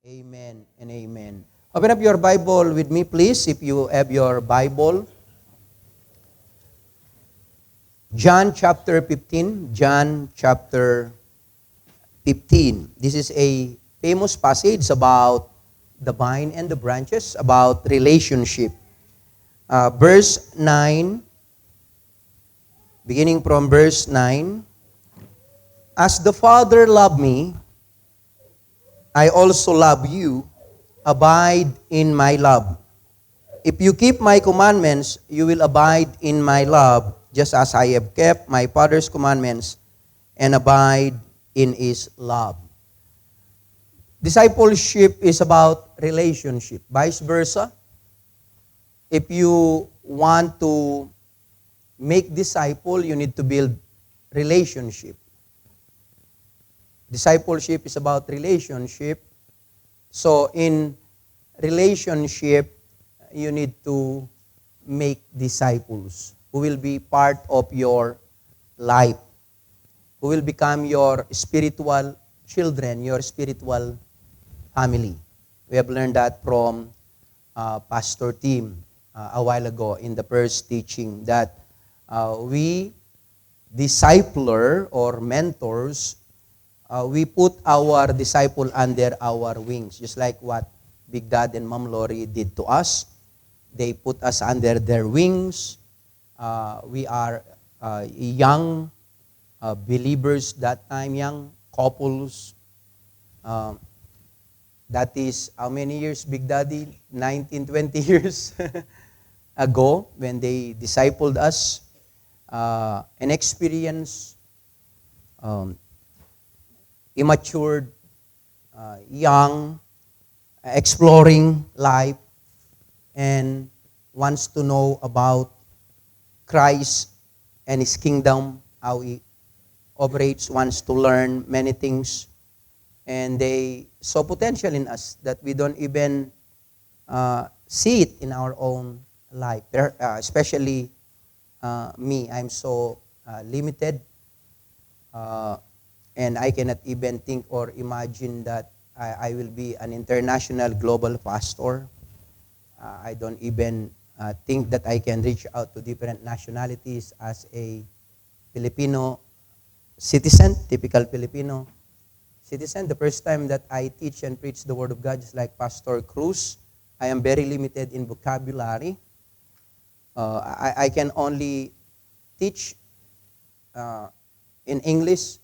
Amen and amen. Open up your Bible with me, please, if you have your Bible. John chapter 15. John chapter 15. This is a famous passage about the vine and the branches, about relationship. Verse 9, beginning from verse 9. As the Father loved me, I also love you. Abide in my love. If you keep my commandments, you will abide in my love, just as I have kept my Father's commandments and abide in his love. Discipleship is about relationship. Vice versa. If you want to make disciple, you need to build relationship. Discipleship is about relationship. So in relationship, you need to make disciples who will be part of your life, who will become your spiritual children, your spiritual family. We have learned that from Pastor Tim a while ago in the first teaching that we discipler or mentors, we put our disciple under our wings, just like what Big Dad and Mom Lori did to us. They put us under their wings. We are young believers that time, young couples. That is how many years, Big Daddy? 19, 20 years ago when they discipled us. An experience, immature, young, exploring life, and wants to know about Christ and His kingdom, how He operates, wants to learn many things. And they saw potential in us that we don't even see it in our own life. Especially me, I'm so limited. And I cannot even think or imagine that I will be an international global pastor. I don't even think that I can reach out to different nationalities as a Filipino citizen, typical Filipino citizen. The first time that I teach and preach the Word of God, just like Pastor Cruz, I am very limited in vocabulary. I can only teach in English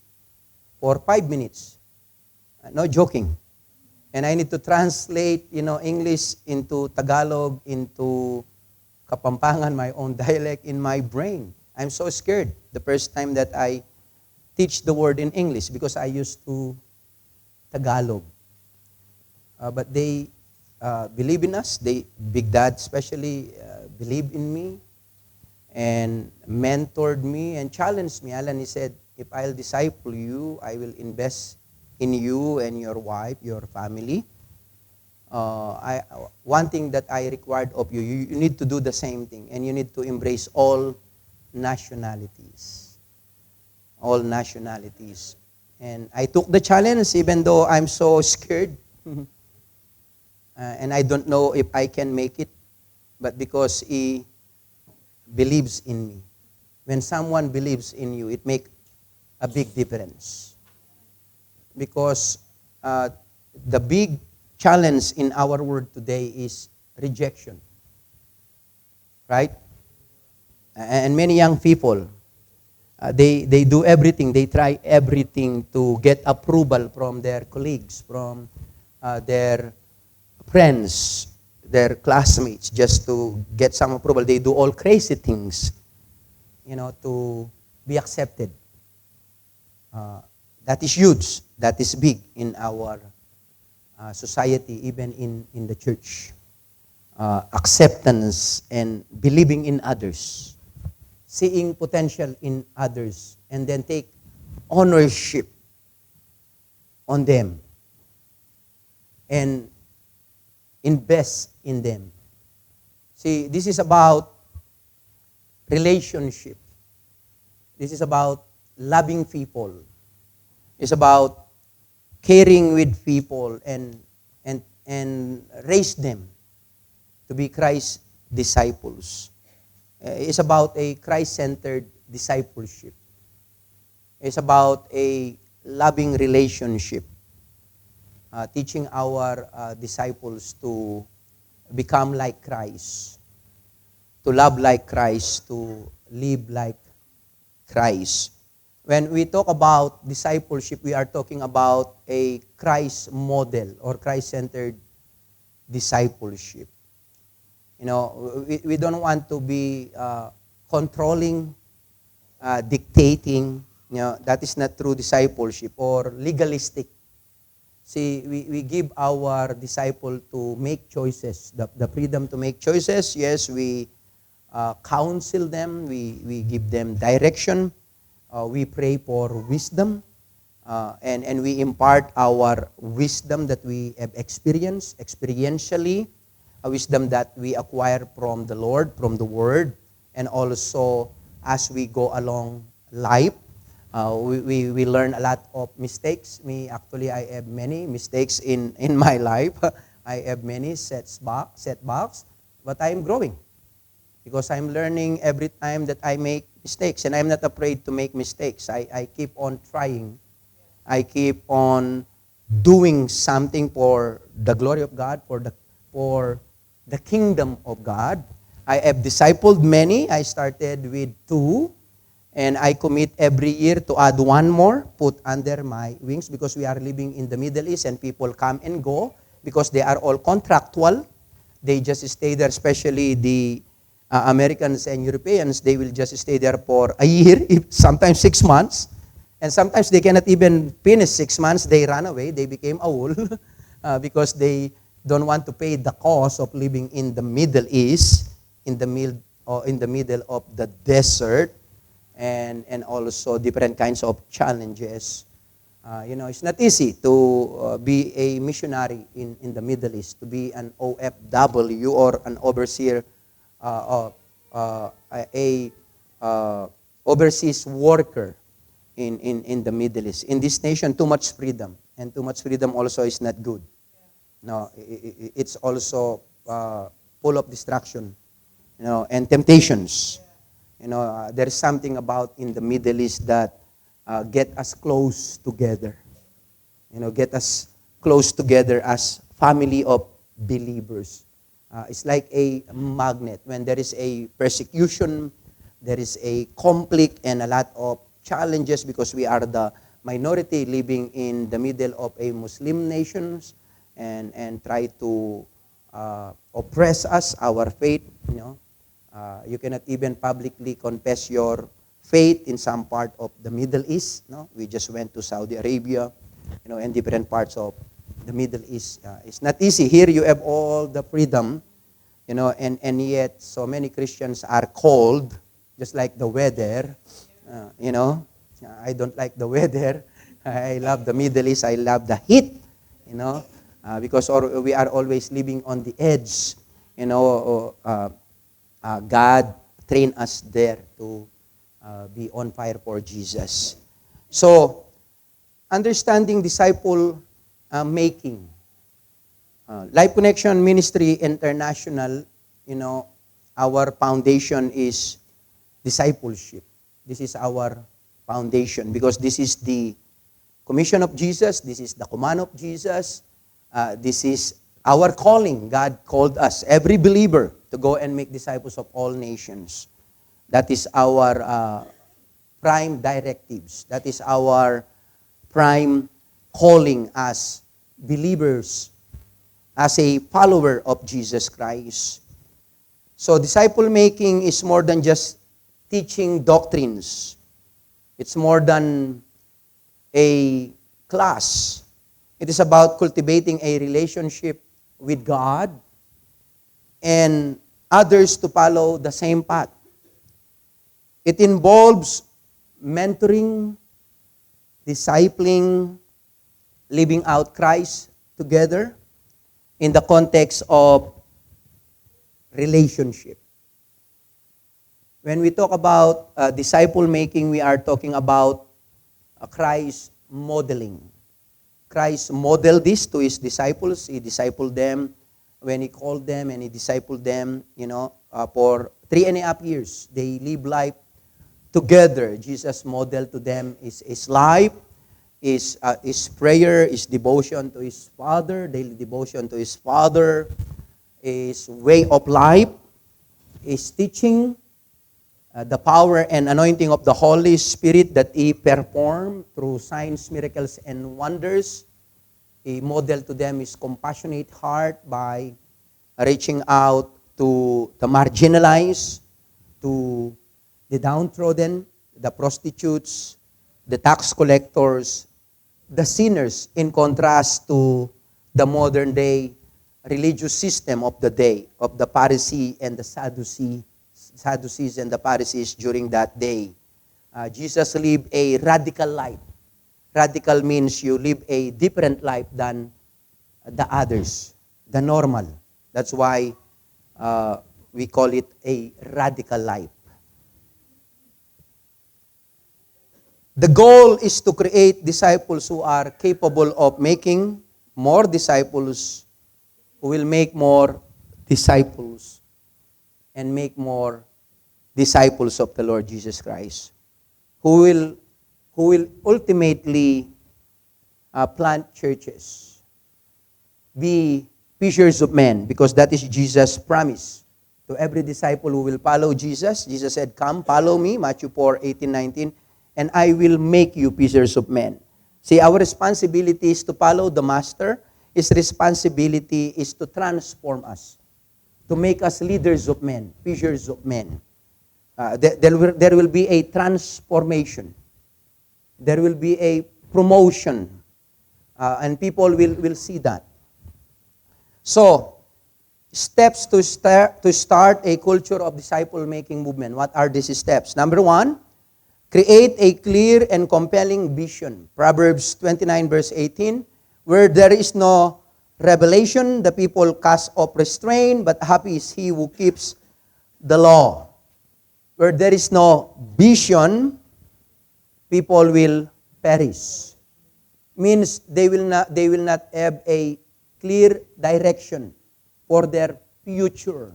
for 5 minutes. No joking. And I need to translate, English into Tagalog, into Kapampangan, my own dialect in my brain. I'm so scared the first time that I teach the word in English because I used to Tagalog. But they believe in us. Big Dad especially, believed in me and mentored me and challenged me. Alan, he said, if I'll disciple you, I will invest in you and your wife, your family. One thing that I required of you, you need to do the same thing, and you need to embrace all nationalities. All nationalities. And I took the challenge even though I'm so scared. And I don't know if I can make it, but because He believes in me. When someone believes in you, it makes a big difference. Because the big challenge in our world today is rejection. Right? And many young people, they do everything, they try everything to get approval from their colleagues, from their friends, their classmates, just to get some approval. They do all crazy things, to be accepted. That is huge. That is big in our society, even in the church. Acceptance and believing in others. Seeing potential in others. And then take ownership on them. And invest in them. See, this is about relationship. This is about loving people. It's about caring with people and and raise them to be Christ's disciples. It's about a Christ-centered discipleship. It's about a loving relationship, teaching our disciples to become like Christ, to love like Christ, to live like Christ. When we talk about discipleship, we are talking about a Christ model or Christ-centered discipleship. We don't want to be controlling, dictating. That is not true discipleship, or legalistic. See, we give our disciple to make choices, the freedom to make choices. Yes, we counsel them, we give them direction, we pray for wisdom, and we impart our wisdom that we have experienced, experientially, a wisdom that we acquire from the Lord, from the Word, and also as we go along life. We learn a lot of mistakes. I have many mistakes in my life. I have many setbacks, but I am growing because I'm learning every time that I make mistakes, and I'm not afraid to make mistakes. I keep on trying. I keep on doing something for the glory of God, for the kingdom of God. I have discipled many. I started with 2. And I commit every year to add 1 more, put under my wings, because we are living in the Middle East and people come and go because they are all contractual. They just stay there, especially the Americans and Europeans. They will just stay there for a year, sometimes 6 months. And sometimes they cannot even finish 6 months. They run away. They became old because they don't want to pay the cost of living in the Middle East, in the middle of the desert. And also different kinds of challenges. It's not easy to be a missionary in the Middle East, to be an OFW or an overseer, overseas worker in the Middle East. In this nation, too much freedom, and too much freedom also is not good. No, it's also full of distraction, and temptations. There is something about in the Middle East that get us close together. Get us close together as family of believers. It's like a magnet. When there is a persecution, there is a conflict and a lot of challenges because we are the minority living in the middle of a Muslim nations and try to oppress us, our faith, you cannot even publicly confess your faith in some part of the Middle East. We just went to Saudi Arabia, and different parts of the Middle East. It's not easy. Here you have all the freedom, and yet so many Christians are cold, just like the weather. I don't like the weather. I love the Middle East. I love the heat, because we are always living on the edge, God trained us there to be on fire for Jesus. So, understanding disciple making. Life Connection Ministry International, our foundation is discipleship. This is our foundation because this is the commission of Jesus. This is the command of Jesus. This is our calling. God called us, every believer, to go and make disciples of all nations. That is our prime directives. That is our prime calling as believers, as a follower of Jesus Christ. So disciple making is more than just teaching doctrines. It's more than a class. It is about cultivating a relationship with God and others to follow the same path. It involves mentoring, discipling, living out Christ together in the context of relationship. When we talk about disciple making, we are talking about Christ modeling. Christ modeled this to his disciples. He discipled them when he called them, and he discipled them, for 3.5 years. They live life together. Jesus modeled to them his life, his prayer, his devotion to his Father, daily devotion to his Father, his way of life, his teaching, the power and anointing of the Holy Spirit that he performed through signs, miracles, and wonders. He modeled to them his compassionate heart by reaching out to the marginalized, to the downtrodden, the prostitutes, the tax collectors, the sinners, in contrast to the modern day religious system of the day, of the Pharisee and the Sadducees and the Pharisees during that day. Jesus lived a radical life. Radical means you live a different life than the others, the normal. That's why we call it a radical life. The goal is to create disciples who are capable of making more disciples, who will make more disciples, and make more disciples of the Lord Jesus Christ, who will ultimately plant churches, be fishers of men, because that is Jesus' promise to every disciple who will follow Jesus. Jesus said, "Come, follow me," Matthew 4:18-19, "and I will make you fishers of men." See, our responsibility is to follow the Master. His responsibility is to transform us, to make us leaders of men, fishers of men. There will be a transformation. There will be a promotion. And people will see that. So, steps to start a culture of disciple-making movement. What are these steps? Number 1, create a clear and compelling vision. Proverbs 29 verse 18, "Where there is no revelation, the people cast off restraint, but happy is he who keeps the law." Where there is no vision, people will perish. Means they will not have a clear direction for their future.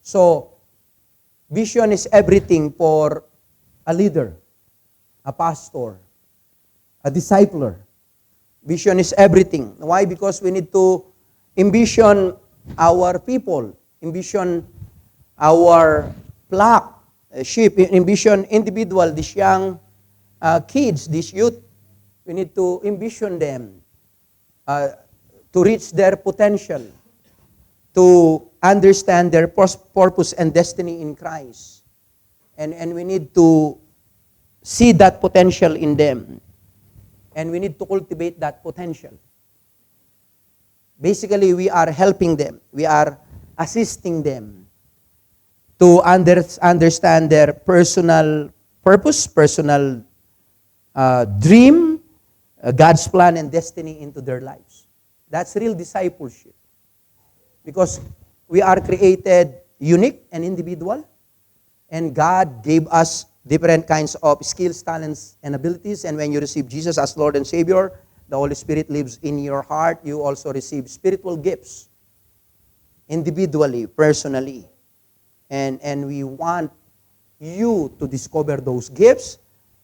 So, vision is everything for a leader, a pastor, a discipler. Vision is everything. Why? Because we need to envision our people, envision our flock, sheep, envision individual, these young kids, these youth. We need to envision them to reach their potential, to understand their purpose and destiny in Christ. And we need to see that potential in them. And we need to cultivate that potential. Basically, we are helping them. We are assisting them to understand their personal purpose, personal dream, God's plan and destiny into their lives. That's real discipleship. Because we are created unique and individual, and God gave us different kinds of skills, talents, and abilities. And when you receive Jesus as Lord and Savior, the Holy Spirit lives in your heart. You also receive spiritual gifts, individually, personally. And we want you to discover those gifts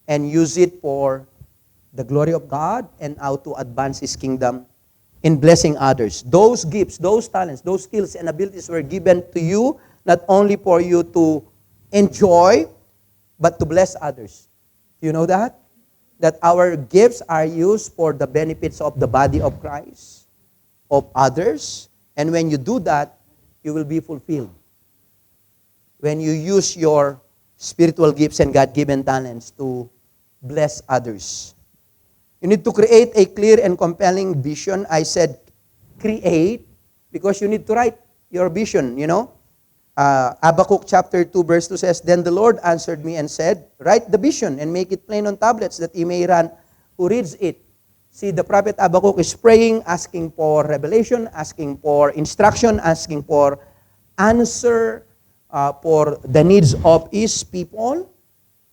and use it for the glory of God and how to advance His kingdom in blessing others. Those gifts, those talents, those skills and abilities were given to you not only for you to enjoy, but to bless others. Do you know that? That our gifts are used for the benefits of the body of Christ, of others. And when you do that, you will be fulfilled. When you use your spiritual gifts and God-given talents to bless others. You need to create a clear and compelling vision. I said create because you need to write your vision, you know. Habakkuk chapter 2 verse 2 says, "Then the Lord answered me and said, write the vision and make it plain on tablets that he may run who reads it." See, the prophet Habakkuk is praying, asking for revelation, asking for instruction, asking for answer for the needs of his people.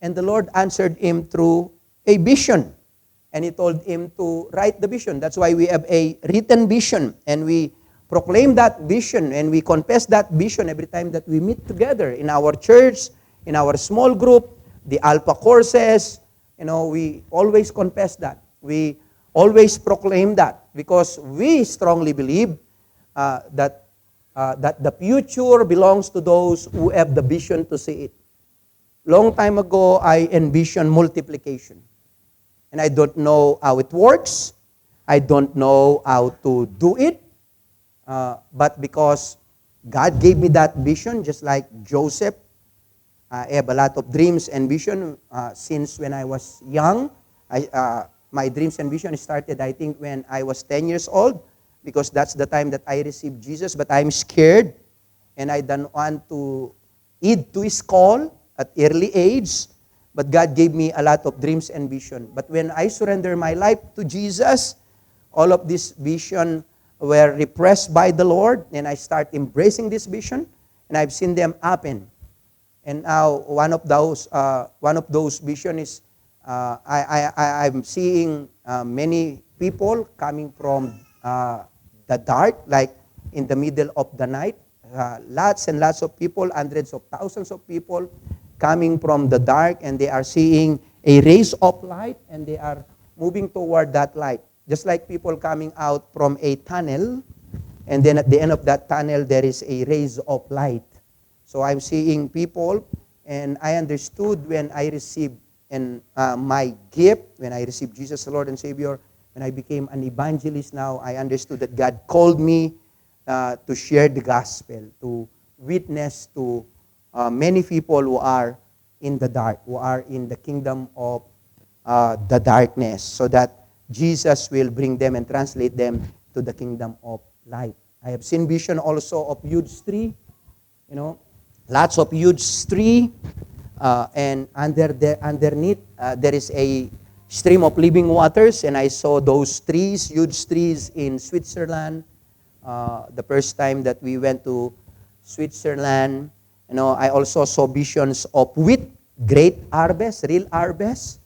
And the Lord answered him through a vision. And he told him to write the vision. That's why we have a written vision. And we proclaim that vision and we confess that vision every time that we meet together in our church, in our small group, the Alpha courses. We always confess that. We always proclaim that because we strongly believe that the future belongs to those who have the vision to see it. Long time ago, I envisioned multiplication. And I don't know how it works. I don't know how to do it. But because God gave me that vision, just like Joseph, I have a lot of dreams and vision since when I was young. My dreams and vision started, I think, when I was 10 years old, because that's the time that I received Jesus. But I'm scared, and I don't want to heed to His call at early age. But God gave me a lot of dreams and vision. But when I surrender my life to Jesus, all of this vision were repressed by the Lord, and I start embracing this vision, and I've seen them happen. And now one of those vision is I'm seeing many people coming from the dark, like in the middle of the night. Lots and lots of people, hundreds of thousands of people coming from the dark, and they are seeing a rays of light, and they are moving toward that light. Just like people coming out from a tunnel, and then at the end of that tunnel, there is a rays of light. So I'm seeing people, and I understood when I received my gift, when I received Jesus, the Lord and Savior, when I became an evangelist now, I understood that God called me to share the gospel, to witness to many people who are in the dark, who are in the kingdom of the darkness, so that Jesus will bring them and translate them to the kingdom of light. I have seen vision also of huge tree, lots of huge tree, and underneath there is a stream of living waters, and I saw those trees, huge trees in Switzerland. The first time that we went to Switzerland, I also saw visions of wheat, great harvest, real harvest.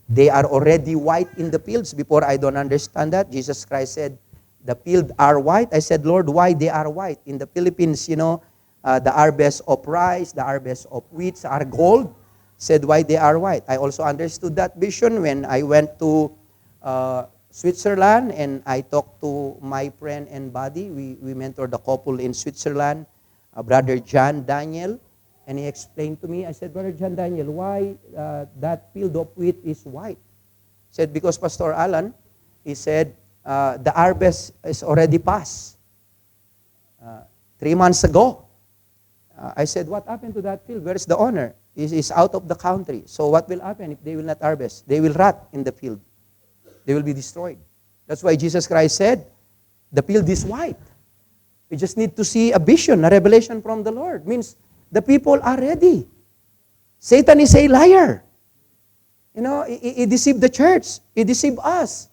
They are already white in the fields. Before, I don't understand that. Jesus Christ said, the fields are white. I said, Lord, why they are white? In the Philippines, the harvest of rice, the harvest of wheat are gold. Said, why they are white? I also understood that vision when I went to Switzerland, and I talked to my friend and buddy. We mentored the couple in Switzerland, Brother John Daniel. And he explained to me, I said, Brother John Daniel, why that field of wheat is white? He said, because Pastor Alan, he said, the harvest is already past. 3 months ago. I said, what happened to that field? Where's the owner? He's out of the country. So what will happen if they will not harvest? They will rot in the field. They will be destroyed. That's why Jesus Christ said, the field is white. We just need to see a vision, a revelation from the Lord. Means the people are ready. Satan is a liar. He deceived the church. He deceived us.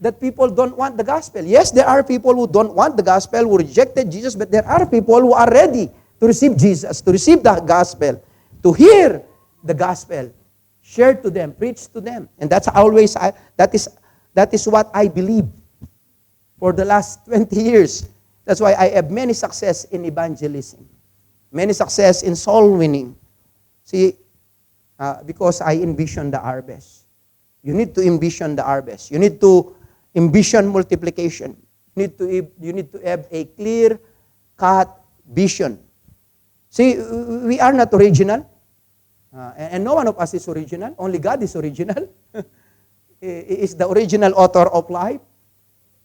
That people don't want the gospel. Yes, there are people who don't want the gospel, who rejected Jesus, but there are people who are ready to receive Jesus, to receive the gospel, to hear the gospel, share to them, preach to them. And that's always, that is what I believe for the last 20 years. That's why I have many success in evangelism. Many success in soul winning. See, because I envision the harvest. You need to envision the harvest. You need to envision multiplication. You need to have a clear-cut vision. See, we are not original. And no one of us is original. Only God is original. He is the original author of life.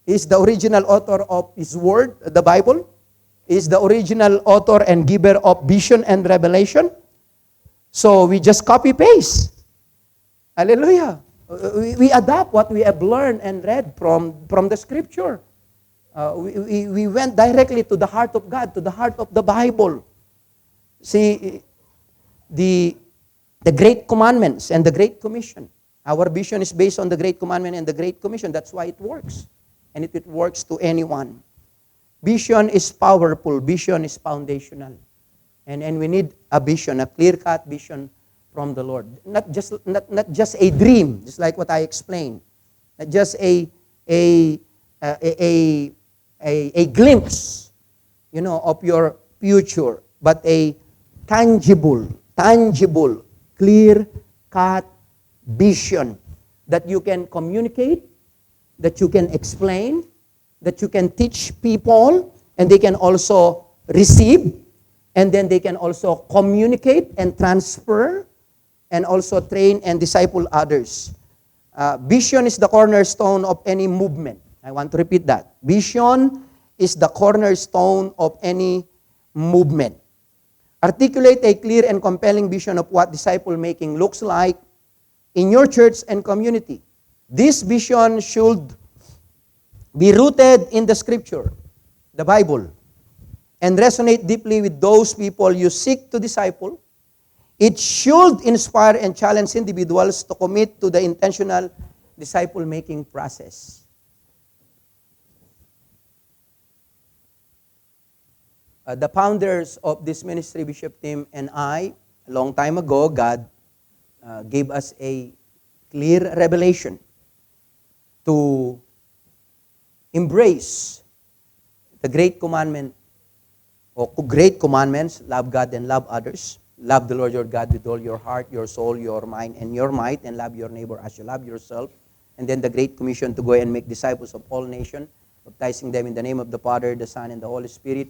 He is the original author of His Word, the Bible. He is the original author and giver of vision and revelation. So we just copy-paste. Hallelujah. We adapt what we have learned and read from the Scripture. We went directly to the heart of God, to the heart of the Bible. See, the Great Commandments and the Great Commission. Our vision is based on the Great Commandment and the Great Commission. That's why it works. And it works to anyone. Vision is powerful. Vision is foundational. And we need a vision, a clear-cut vision from the Lord. Not just a dream, just like what I explained. Not just a, a glimpse, of your future, but a tangible, clear-cut vision that you can communicate, that you can explain, that you can teach people, and they can also receive, and then they can also communicate and transfer, and also train and disciple others. Vision is the cornerstone of any movement. I want to repeat that. Vision is the cornerstone of any movement. Articulate a clear and compelling vision of what disciple-making looks like in your church and community. This vision should be rooted in the Scripture, the Bible, and resonate deeply with those people you seek to disciple. It should inspire and challenge individuals to commit to the intentional disciple-making process. The founders of this ministry, Bishop Tim and I, a long time ago, God gave us a clear revelation to embrace the great commandment, or great commandments: love God and love others. Love the Lord your God with all your heart, your soul, your mind, and your might, and love your neighbor as you love yourself. And then the Great Commission to go and make disciples of all nations, baptizing them in the name of the Father, the Son, and the Holy Spirit,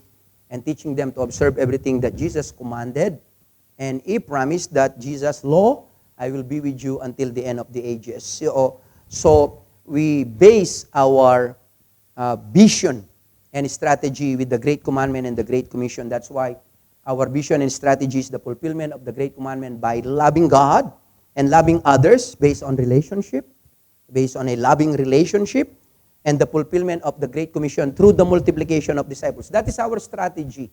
and teaching them to observe everything that Jesus commanded. And He promised that Jesus' law, I will be with you until the end of the ages. So we base our vision and strategy with the Great Commandment and the Great Commission. That's why our vision and strategy is the fulfillment of the Great Commandment by loving God and loving others based on relationship, based on a loving relationship, and the fulfillment of the Great Commission through the multiplication of disciples. That is our strategy.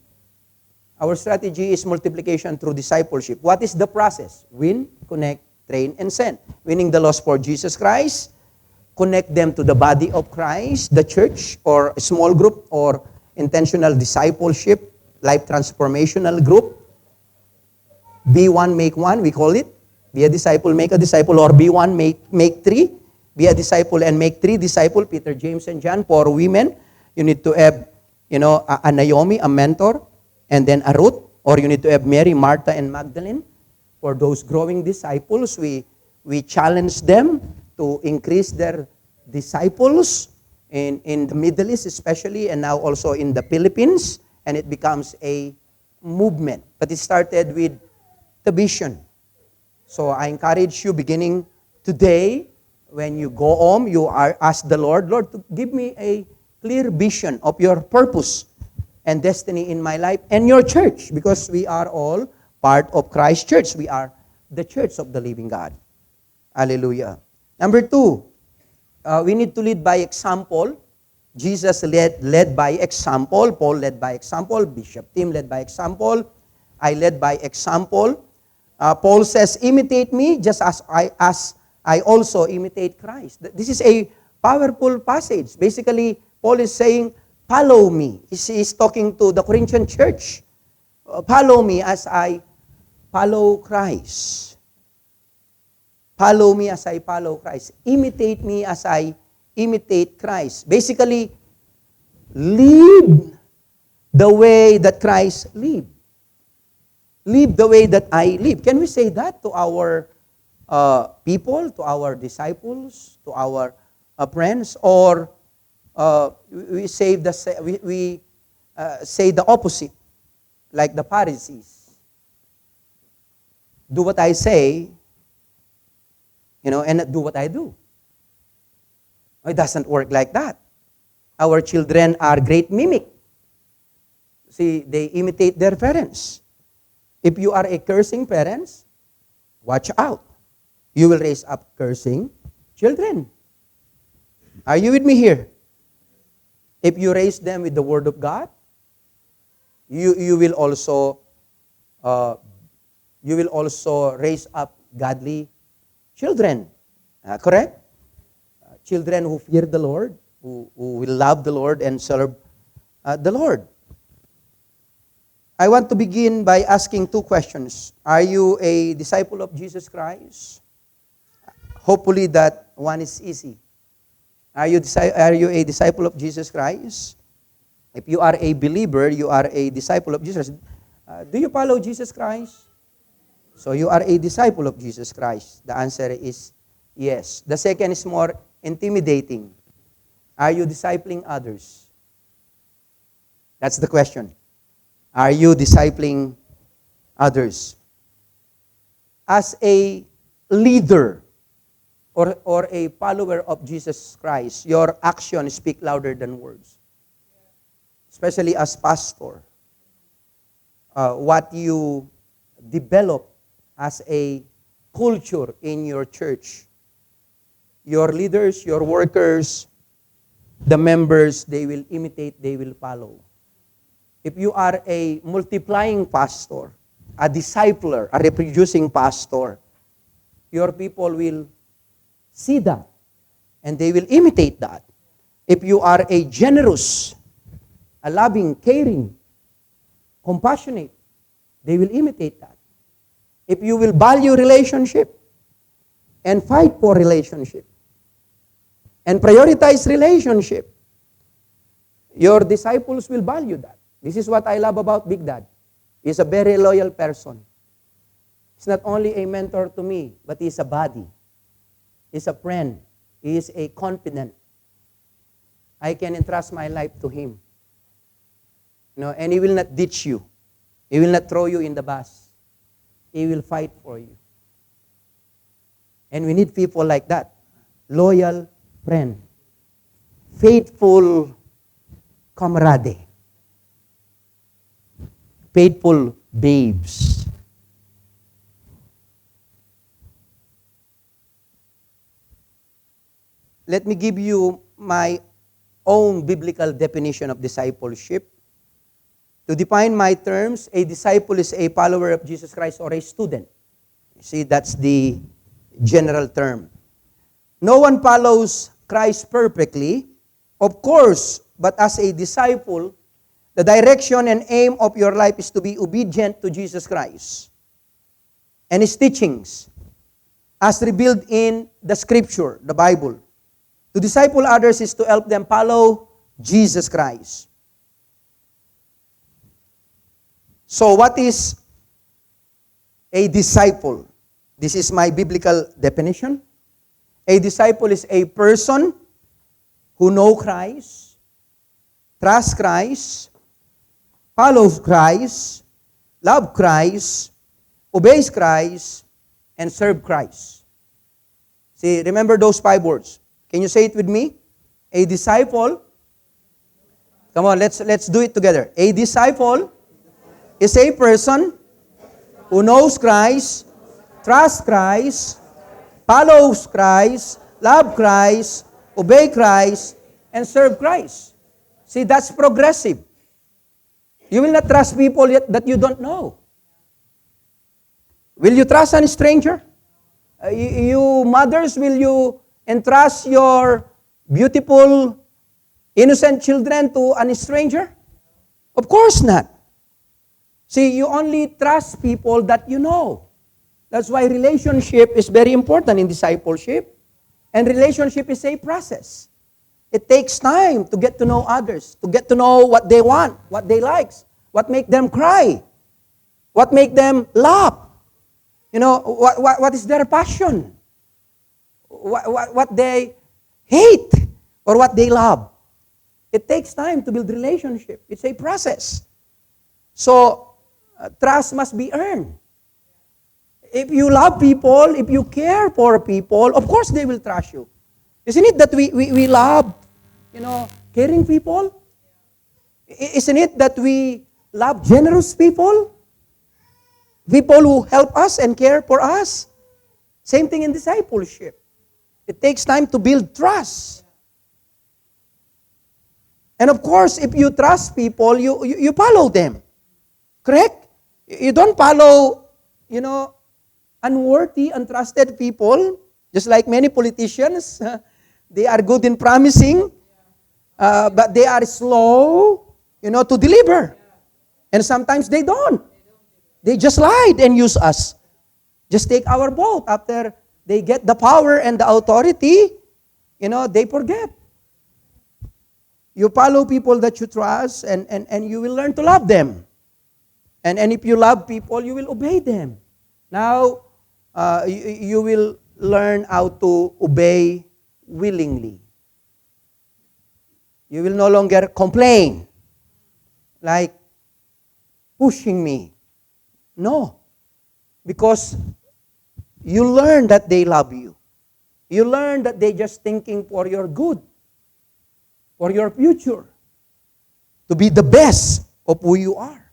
Our strategy is multiplication through discipleship. What is the process? Win, connect, train, and send. Winning the lost for Jesus Christ, connect them to the body of Christ, the church, or a small group, or intentional discipleship, life transformational group. Be one, make one, we call it. Be a disciple, make a disciple, or be one, make three. Be a disciple and make three disciples, Peter, James, and John. For women, you need to have, a Naomi, a mentor, and then a Ruth, or you need to have Mary, Martha, and Magdalene. For those growing disciples, we challenge them to increase their disciples in the Middle East especially, and now also in the Philippines, and it becomes a movement. But it started with the vision. So I encourage you, beginning today, when you go home, you are ask the Lord, to give me a clear vision of your purpose and destiny in my life and your church, because we are all part of Christ's church. We are the church of the living God. Hallelujah. Number 2, we need to lead by example. Jesus led by example. Paul led by example. Bishop Tim led by example. I led by example. Paul says, imitate me just as I also imitate Christ. This is a powerful passage. Basically, Paul is saying, follow me. He's talking to the Corinthian church. Follow me as I follow Christ. Follow me as I follow Christ. Imitate me as I imitate Christ. Basically, live the way that Christ lived. Live the way that I live. Can we say that to our people, to our disciples, to our friends? Or we say say the opposite, like the Pharisees. Do what I say, and not do what I do. It doesn't work like that. Our children are great mimic. See, they imitate their parents. If you are a cursing parents, watch out. You will raise up cursing children. Are you with me here? If you raise them with the Word of God, you will also raise up godly children. Correct? Children who fear the Lord, who will love the Lord and serve the Lord. I want to begin by asking two questions. Are you a disciple of Jesus Christ? Hopefully that one is easy. Are you a disciple of Jesus Christ? If you are a believer, you are a disciple of Jesus. Do you follow Jesus Christ? So you are a disciple of Jesus Christ. The answer is yes. The second is more intimidating. Are you discipling others? That's the question. Are you discipling others? As a leader or a follower of Jesus Christ, your actions speak louder than words. Especially as pastor. What you develop as a culture in your church. Your leaders, your workers, the members, they will imitate, they will follow. If you are a multiplying pastor, a discipler, a reproducing pastor, your people will see that and they will imitate that. If you are a generous, a loving, caring, compassionate, they will imitate that. If you will value relationship and fight for relationship and prioritize relationship, your disciples will value that. This is what I love about Big Dad. He's a very loyal person. He's not only a mentor to me, but he's a buddy. He's a friend. He is a confidant. I can entrust my life to him. And he will not ditch you. He will not throw you in the bus. He will fight for you. And we need people like that. Loyal friend. Faithful comrade. Faithful babes. Let me give you my own biblical definition of discipleship. To define my terms, a disciple is a follower of Jesus Christ or a student. You see, that's the general term. No one follows Christ perfectly, of course, but as a disciple, the direction and aim of your life is to be obedient to Jesus Christ and His teachings as revealed in the Scripture, the Bible. To disciple others is to help them follow Jesus Christ. So what is a disciple? This is my biblical definition. A disciple is a person who knows Christ, trusts Christ, follows Christ, loves Christ, obeys Christ, and serves Christ. See, remember those 5 words. Can you say it with me? A disciple. Come on, let's do it together. A disciple is a person who knows Christ, trusts Christ, follows Christ, loves Christ, obeys Christ, and serves Christ. See, that's progressive. You will not trust people yet that you don't know. Will you trust a stranger? You mothers, will you entrust your beautiful, innocent children to a stranger? Of course not. See, you only trust people that you know. That's why relationship is very important in discipleship. And relationship is a process. It takes time to get to know others, to get to know what they want, what they like, what make them cry, what make them laugh. What is their passion, what they hate, or what they love. It takes time to build relationship. It's a process. So, trust must be earned. If you love people, if you care for people, of course they will trust you. Isn't it that we love, caring people? Isn't it that we love generous people? People who help us and care for us. Same thing in discipleship. It takes time to build trust. And of course, if you trust people, you follow them. Correct? You don't follow, unworthy, untrusted people, just like many politicians. They are good in promising, but they are slow, to deliver. And sometimes they don't. They just lied and use us. Just take our vote. After they get the power and the authority, they forget. You follow people that you trust, and you will learn to love them. And if you love people, you will obey them. Now, you will learn how to obey willingly. You will no longer complain, like pushing me. No. Because you learn that they love you. You learn that they just thinking for your good, for your future, to be the best of who you are,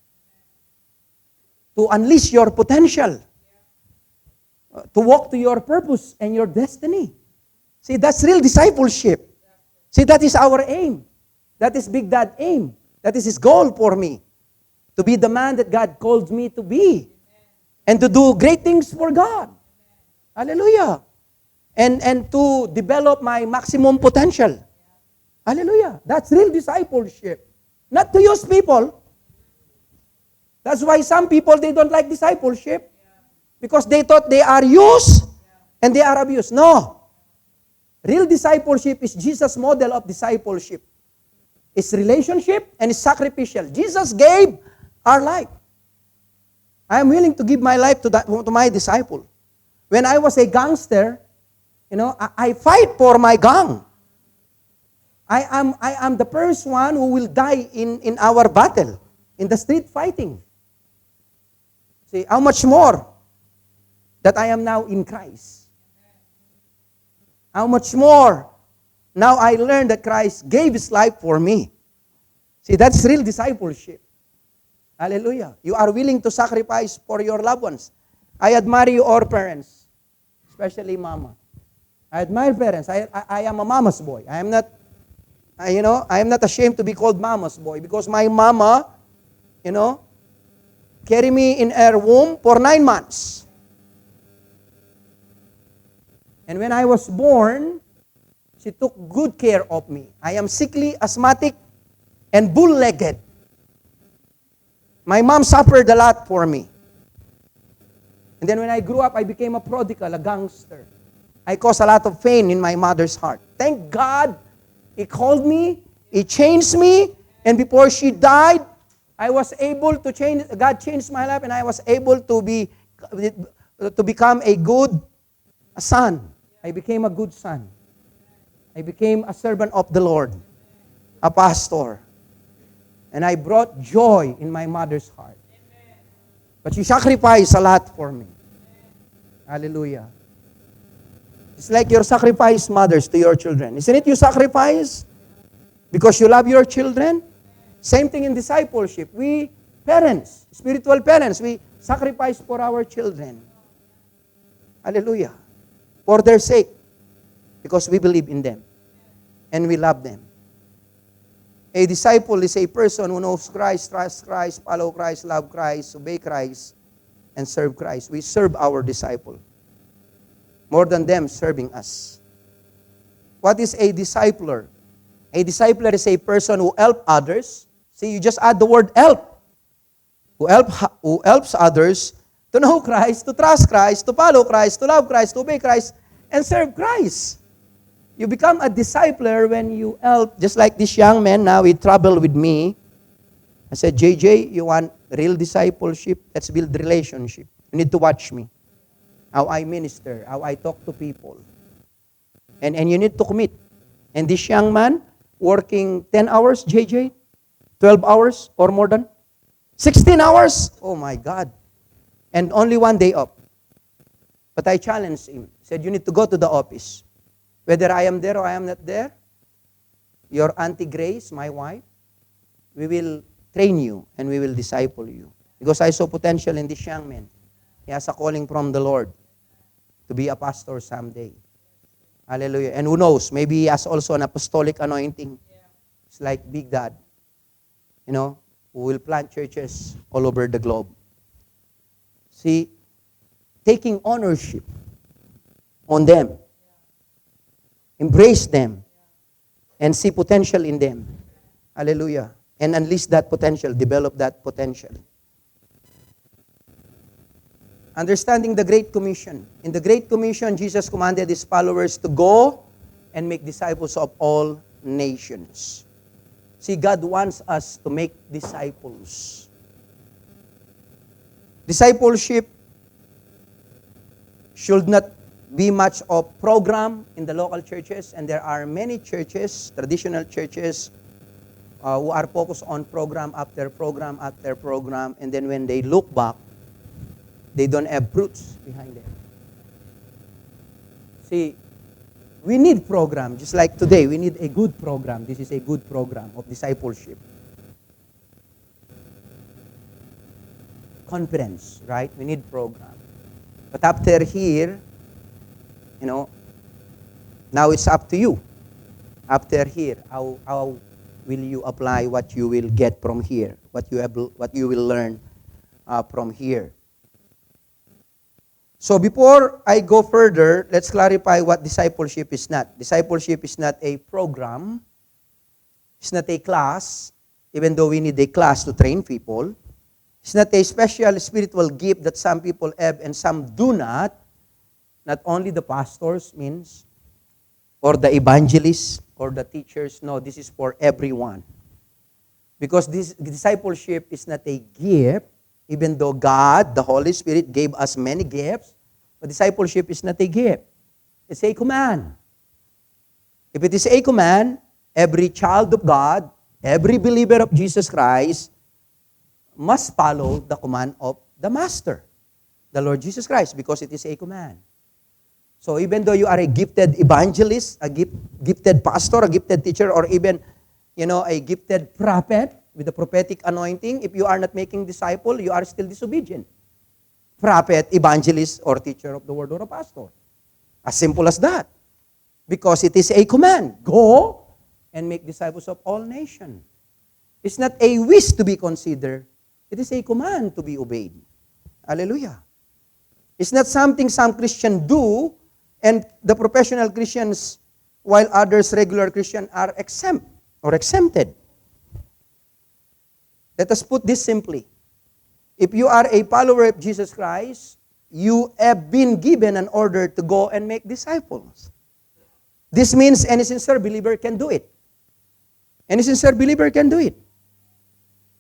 to unleash your potential, to walk to your purpose and your destiny. See, that's real discipleship. See, that is our aim. That is Big Dad's aim. That is his goal for me. To be the man that God called me to be. And to do great things for God. Hallelujah. And to develop my maximum potential. Hallelujah. That's real discipleship. Not to use people. That's why some people, they don't like discipleship. Because they thought they are used and they are abused. No. Real discipleship is Jesus' model of discipleship. It's relationship and it's sacrificial. Jesus gave our life. I am willing to give my life to my disciple. When I was a gangster, I fight for my gang. I am the first one who will die in our battle, in the street fighting. See, how much more that I am now in Christ. How much more now I learned that Christ gave His life for me. See, that's real discipleship. Hallelujah. You are willing to sacrifice for your loved ones. I admire you, all parents, especially mama. I admire parents. I am a mama's boy. I am not ashamed to be called mama's boy because my mama, carried me in her womb for 9 months. And when I was born, she took good care of me. I am sickly, asthmatic, and bull-legged. My mom suffered a lot for me. And then when I grew up, I became a prodigal, a gangster. I caused a lot of pain in my mother's heart. Thank God, He called me, He changed me, and before she died, I was able to change, God changed my life, and I was able to become a good son. I became a good son. I became a servant of the Lord, a pastor. And I brought joy in my mother's heart. But she sacrificed a lot for me. Hallelujah. It's like your sacrifice mothers to your children. Isn't it you sacrifice because you love your children? Same thing in discipleship. We parents, spiritual parents, we sacrifice for our children. Hallelujah. For their sake. Because we believe in them. And we love them. A disciple is a person who knows Christ, trusts Christ, follow Christ, love Christ, obey Christ, and serve Christ. We serve our disciple. More than them serving us. What is a discipler? A discipler is a person who helps others. See, you just add the word help. Who helps others to know Christ, to trust Christ, to follow Christ, to love Christ, to obey Christ, and serve Christ. You become a discipler when you help, just like this young man now, he traveled with me. I said, JJ, you want real discipleship? Let's build relationship. You need to watch me. How I minister, how I talk to people. And you need to commit. And this young man, working 10 hours, JJ, 12 hours or more than 16 hours. Oh my God. And only 1 day off. But I challenged him. Said, you need to go to the office. Whether I am there or I am not there, your Auntie Grace, my wife, we will train you and we will disciple you. Because I saw potential in this young man. He has a calling from the Lord to be a pastor someday. Hallelujah. And who knows, maybe he has also an apostolic anointing. It's like Big Dad, who will plant churches all over the globe. See, taking ownership on them. Embrace them and see potential in them. Hallelujah. and unleash that potential, develop that potential. Understanding the Great Commission. In the Great Commission, Jesus commanded his followers to go and make disciples of all nations. See, God wants us to make disciples. Discipleship should not be much of program in the local churches, and there are many churches, traditional churches, who are focused on program after program after program, and then when they look back, they don't have fruits behind them. See, we need program, just like today, we need a good program. This is a good program of discipleship. Conference, right? We need program. But after here, now it's up to you. After here, how will you apply what you will get from here? What you will learn from here? So before I go further, let's clarify what discipleship is not. Discipleship is not a program. It's not a class, even though we need a class to train people. It's not a special spiritual gift that some people have and some do not. Not only the pastors means, or the evangelists, or the teachers. No, this is for everyone. Because this discipleship is not a gift, even though God, the Holy Spirit, gave us many gifts, but discipleship is not a gift. It's a command. If it is a command, every child of God, every believer of Jesus Christ, must follow the command of the Master, the Lord Jesus Christ, because it is a command. So even though you are a gifted evangelist, a gifted pastor, a gifted teacher, or even, a gifted prophet with a prophetic anointing, if you are not making disciple, you are still disobedient. Prophet, evangelist, or teacher of the word, or a pastor. As simple as that. Because it is a command. Go and make disciples of all nations. It's not a wish to be considered. It is a command to be obeyed. Hallelujah. It's not something some Christians do, and the professional Christians, while others, regular Christians, are exempt or exempted. Let us put this simply. If you are a follower of Jesus Christ, you have been given an order to go and make disciples. This means any sincere believer can do it. Any sincere believer can do it.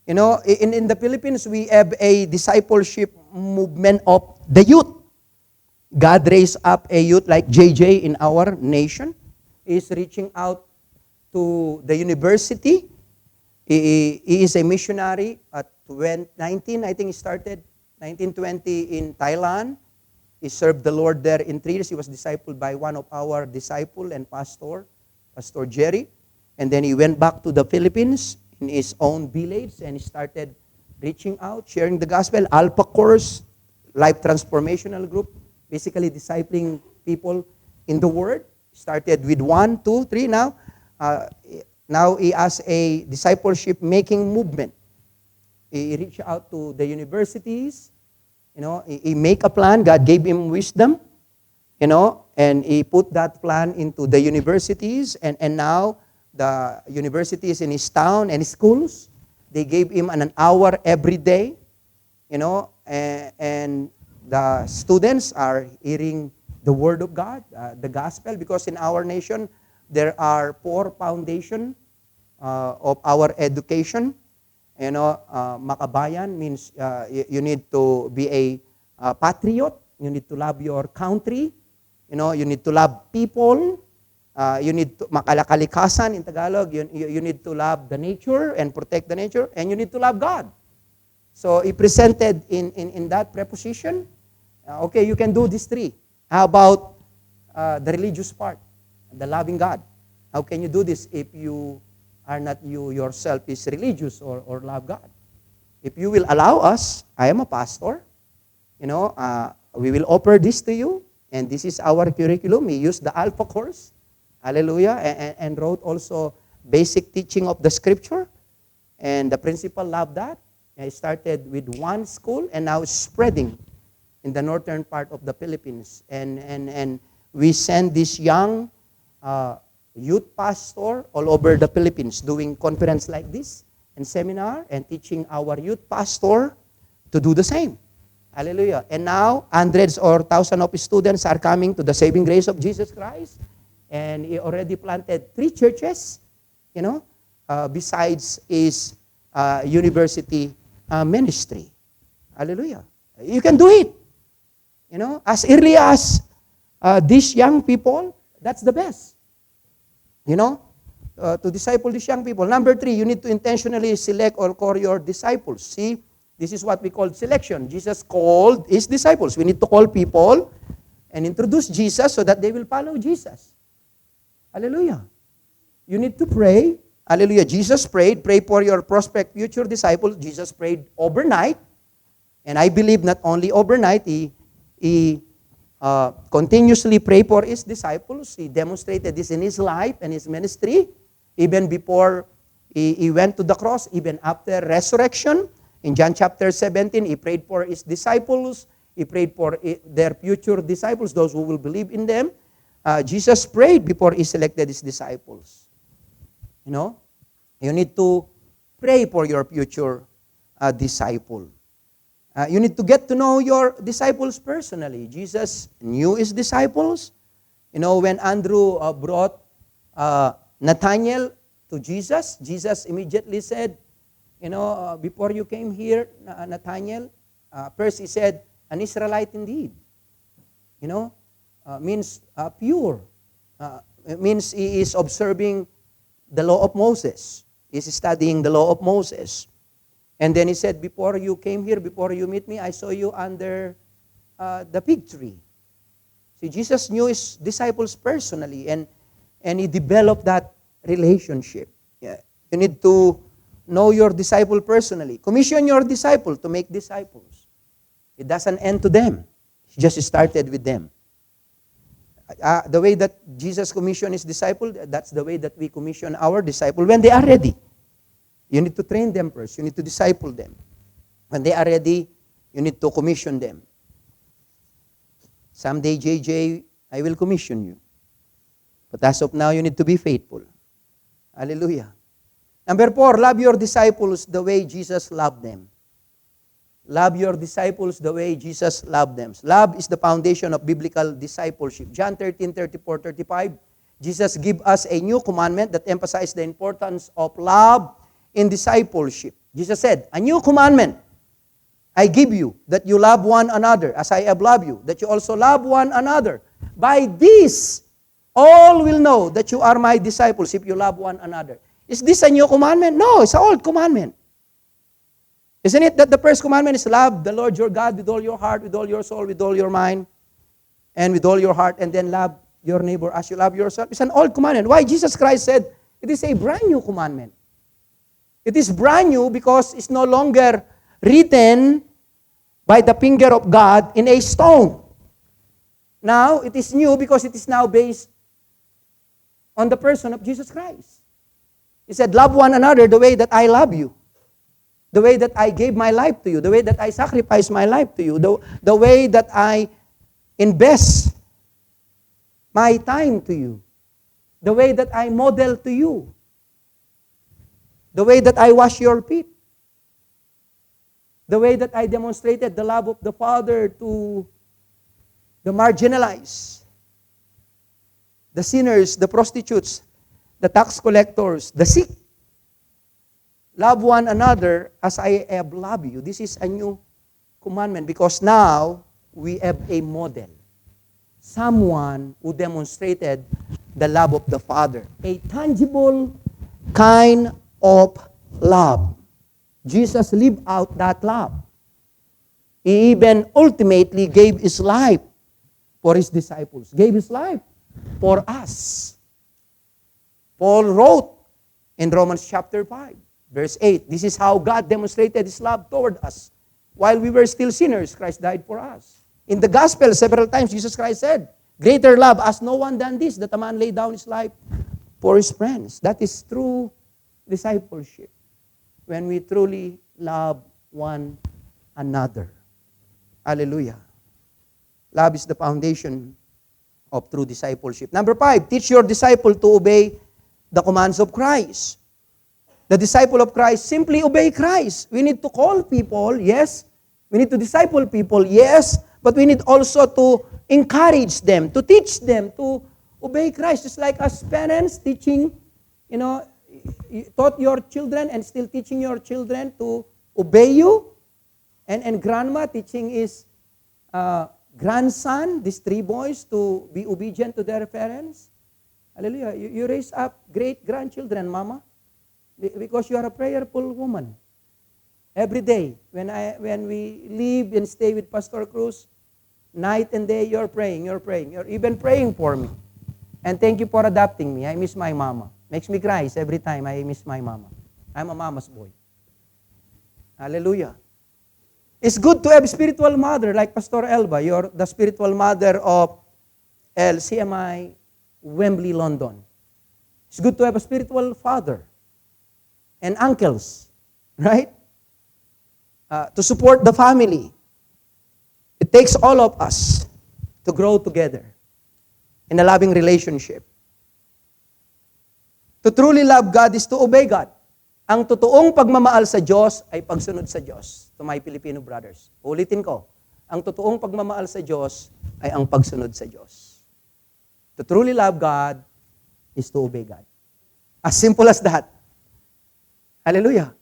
In the Philippines, we have a discipleship movement of the youth. God raised up a youth like JJ in our nation. He is reaching out to the university. He is a missionary at 19, I think he started, 1920 in Thailand. He served the Lord there in 3 years. He was discipled by one of our disciple and pastor, Pastor Jerry. And then he went back to the Philippines in his own village and he started reaching out, sharing the gospel. Alpha Course, Life Transformational Group, basically discipling people in the Word. Started with 1, 2, 3 now. Now he has a discipleship making movement. He reached out to the universities. He make a plan. God gave him wisdom. And he put that plan into the universities. And now the universities in his town and his schools, they gave him an hour every day. And the students are hearing the Word of God, the gospel, because in our nation, there are 4 foundations of our education. Makabayan means you need to be a patriot. You need to love your country. You need to love people. You need to makalakalikhasan in Tagalog. You need to love the nature and protect the nature. And you need to love God. So he presented in that preposition. Okay, you can do these 3. How about the religious part, the loving God? How can you do this if you are not you yourself is religious or love God? If you will allow us, I am a pastor, we will offer this to you, and this is our curriculum. We use the Alpha Course, hallelujah, and wrote also basic teaching of the Scripture, and the principal loved that. I started with 1 school, and now it's spreading in the northern part of the Philippines, and we send this young youth pastor all over the Philippines doing conference like this, and seminar and teaching our youth pastor to do the same. Hallelujah. And now, hundreds or thousands of students are coming to the saving grace of Jesus Christ. And he already planted 3 churches, besides his university ministry. Hallelujah. You can do it. As early as these young people, that's the best. To disciple these young people. Number 3, you need to intentionally select or call your disciples. See, this is what we call selection. Jesus called his disciples. We need to call people and introduce Jesus so that they will follow Jesus. Hallelujah. You need to pray. Hallelujah. Jesus prayed. Pray for your prospect future disciples. Jesus prayed overnight. And I believe not only overnight, he continuously prayed for his disciples. He demonstrated this in his life and his ministry. Even before he went to the cross, even after resurrection. In John chapter 17, he prayed for his disciples. He prayed for their future disciples, those who will believe in them. Jesus prayed before he selected his disciples. You need to pray for your future disciple. You need to get to know your disciples personally. Jesus knew his disciples. When Andrew brought Nathanael to Jesus, Jesus immediately said, before you came here, Nathanael, first he said, an Israelite indeed. Means pure. It means he is observing the law of Moses. He is studying the law of Moses. And then he said, before you came here, before you meet me, I saw you under the fig tree. See, Jesus knew his disciples personally, and he developed that relationship. Yeah. You need to know your disciple personally. Commission your disciple to make disciples. It doesn't end to them. He just started with them. The way that Jesus commissioned his disciple, that's the way that we commission our disciple when they are ready. You need to train them first. You need to disciple them. When they are ready, you need to commission them. Someday, JJ, I will commission you. But as of now, you need to be faithful. Hallelujah. Number 4, love your disciples the way Jesus loved them. Love your disciples the way Jesus loved them. Love is the foundation of biblical discipleship. John 13:34-35, Jesus gives us a new commandment that emphasizes the importance of love in discipleship. Jesus said, a new commandment I give you, that you love one another as I have loved you, that you also love one another. By this, all will know that you are my disciples if you love one another. Is this a new commandment? No, it's an old commandment. Isn't it that the first commandment is love the Lord your God with all your heart, with all your soul, with all your mind, and with all your heart, and then love your neighbor as you love yourself? It's an old commandment. Why? Jesus Christ said, it is a brand new commandment. It is brand new because it's no longer written by the finger of God in a stone. Now, it is new because it is now based on the person of Jesus Christ. He said, love one another the way that I love you. The way that I gave my life to you. The way that I sacrificed my life to you. The way that I invest my time to you. The way that I model to you. The way that I wash your feet. The way that I demonstrated the love of the Father to the marginalized, the sinners, the prostitutes, the tax collectors, the sick. Love one another as I have loved you. This is a new commandment because now we have a model. Someone who demonstrated the love of the Father. A tangible kind of love. Jesus lived out that love. He even ultimately gave his life for his disciples. Gave his life for us. Paul wrote in Romans chapter 5, verse 8, this is how God demonstrated his love toward us. While we were still sinners, Christ died for us. In the gospel, several times, Jesus Christ said, greater love has no one than this, that a man lay down his life for his friends. That is true discipleship. When we truly love one another. Hallelujah. Love is the foundation of true discipleship. Number 5, teach your disciple to obey the commands of Christ. the disciple of Christ, simply obey Christ. We need to call people, yes. We need to disciple people, yes. But we need also to encourage them, to teach them to obey Christ. Just like us parents teaching, you taught your children and still teaching your children to obey you. And grandma teaching his grandson, these 3 boys, to be obedient to their parents. Hallelujah. You raise up great grandchildren, Mama, because you are a prayerful woman. Every day, when we live and stay with Pastor Cruz, night and day, you're praying. You're even praying for me. And thank you for adopting me. I miss my mama. Makes me cry every time I miss my mama. I'm a mama's boy. Hallelujah. It's good to have a spiritual mother like Pastor Elba. You're the spiritual mother of LCMI Wembley, London. It's good to have a spiritual father and uncles, right? To support the family. It takes all of us to grow together in a loving relationship. To truly love God is to obey God. Ang totoong pagmamahal sa Diyos ay pagsunod sa Diyos. To my Filipino brothers. Ulitin ko. Ang totoong pagmamahal sa Diyos ay ang pagsunod sa Diyos. To truly love God is to obey God. As simple as that. Hallelujah.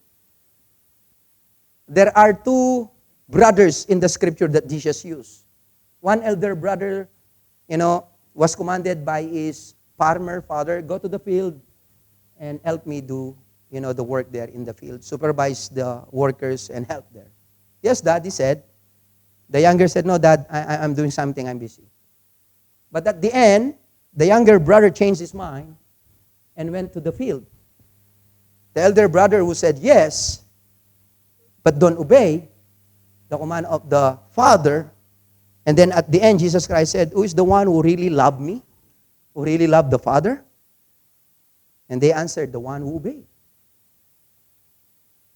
There are 2 brothers in the scripture that Jesus used. One elder brother, was commanded by his farmer father, go to the field and help me do, the work there in the field. Supervise the workers and help there. Yes, Dad, he said. The younger said, no, Dad, I'm doing something, I'm busy. But at the end, the younger brother changed his mind and went to the field. The elder brother who said yes, but don't obey the command of the Father. And then at the end, Jesus Christ said, who is the one who really loved me? Who really loved the Father? And they answered, the one who obeyed.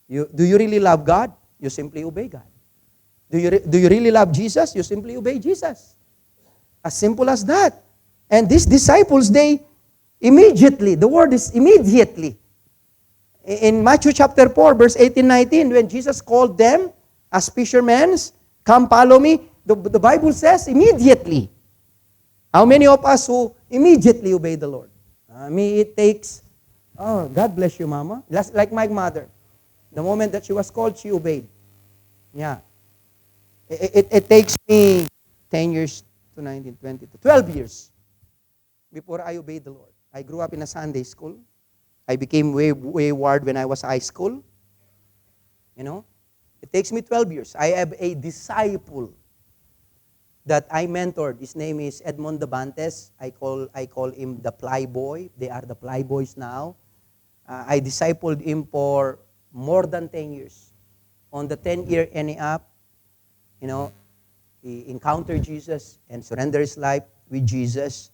Do you really love God? You simply obey God. Do you really love Jesus? You simply obey Jesus. As simple as that. And these disciples, they immediately, the word is immediately. In Matthew chapter 4, verse 18-19, when Jesus called them as fishermen, come follow me, the Bible says immediately. How many of us who immediately obey the Lord? It takes, God bless you, Mama. Like my mother. The moment that she was called, she obeyed. Yeah. It takes me 10 years to 19, 20, to 12 years before I obeyed the Lord. I grew up in a Sunday school. I became wayward when I was high school. It takes me 12 years. I have a disciple that I mentored. His name is Edmond Dabantes. I call him the Flyboy. They are the Flyboys now. I discipled him for more than 10 years. On the 10-year up, he encountered Jesus and surrendered his life with Jesus.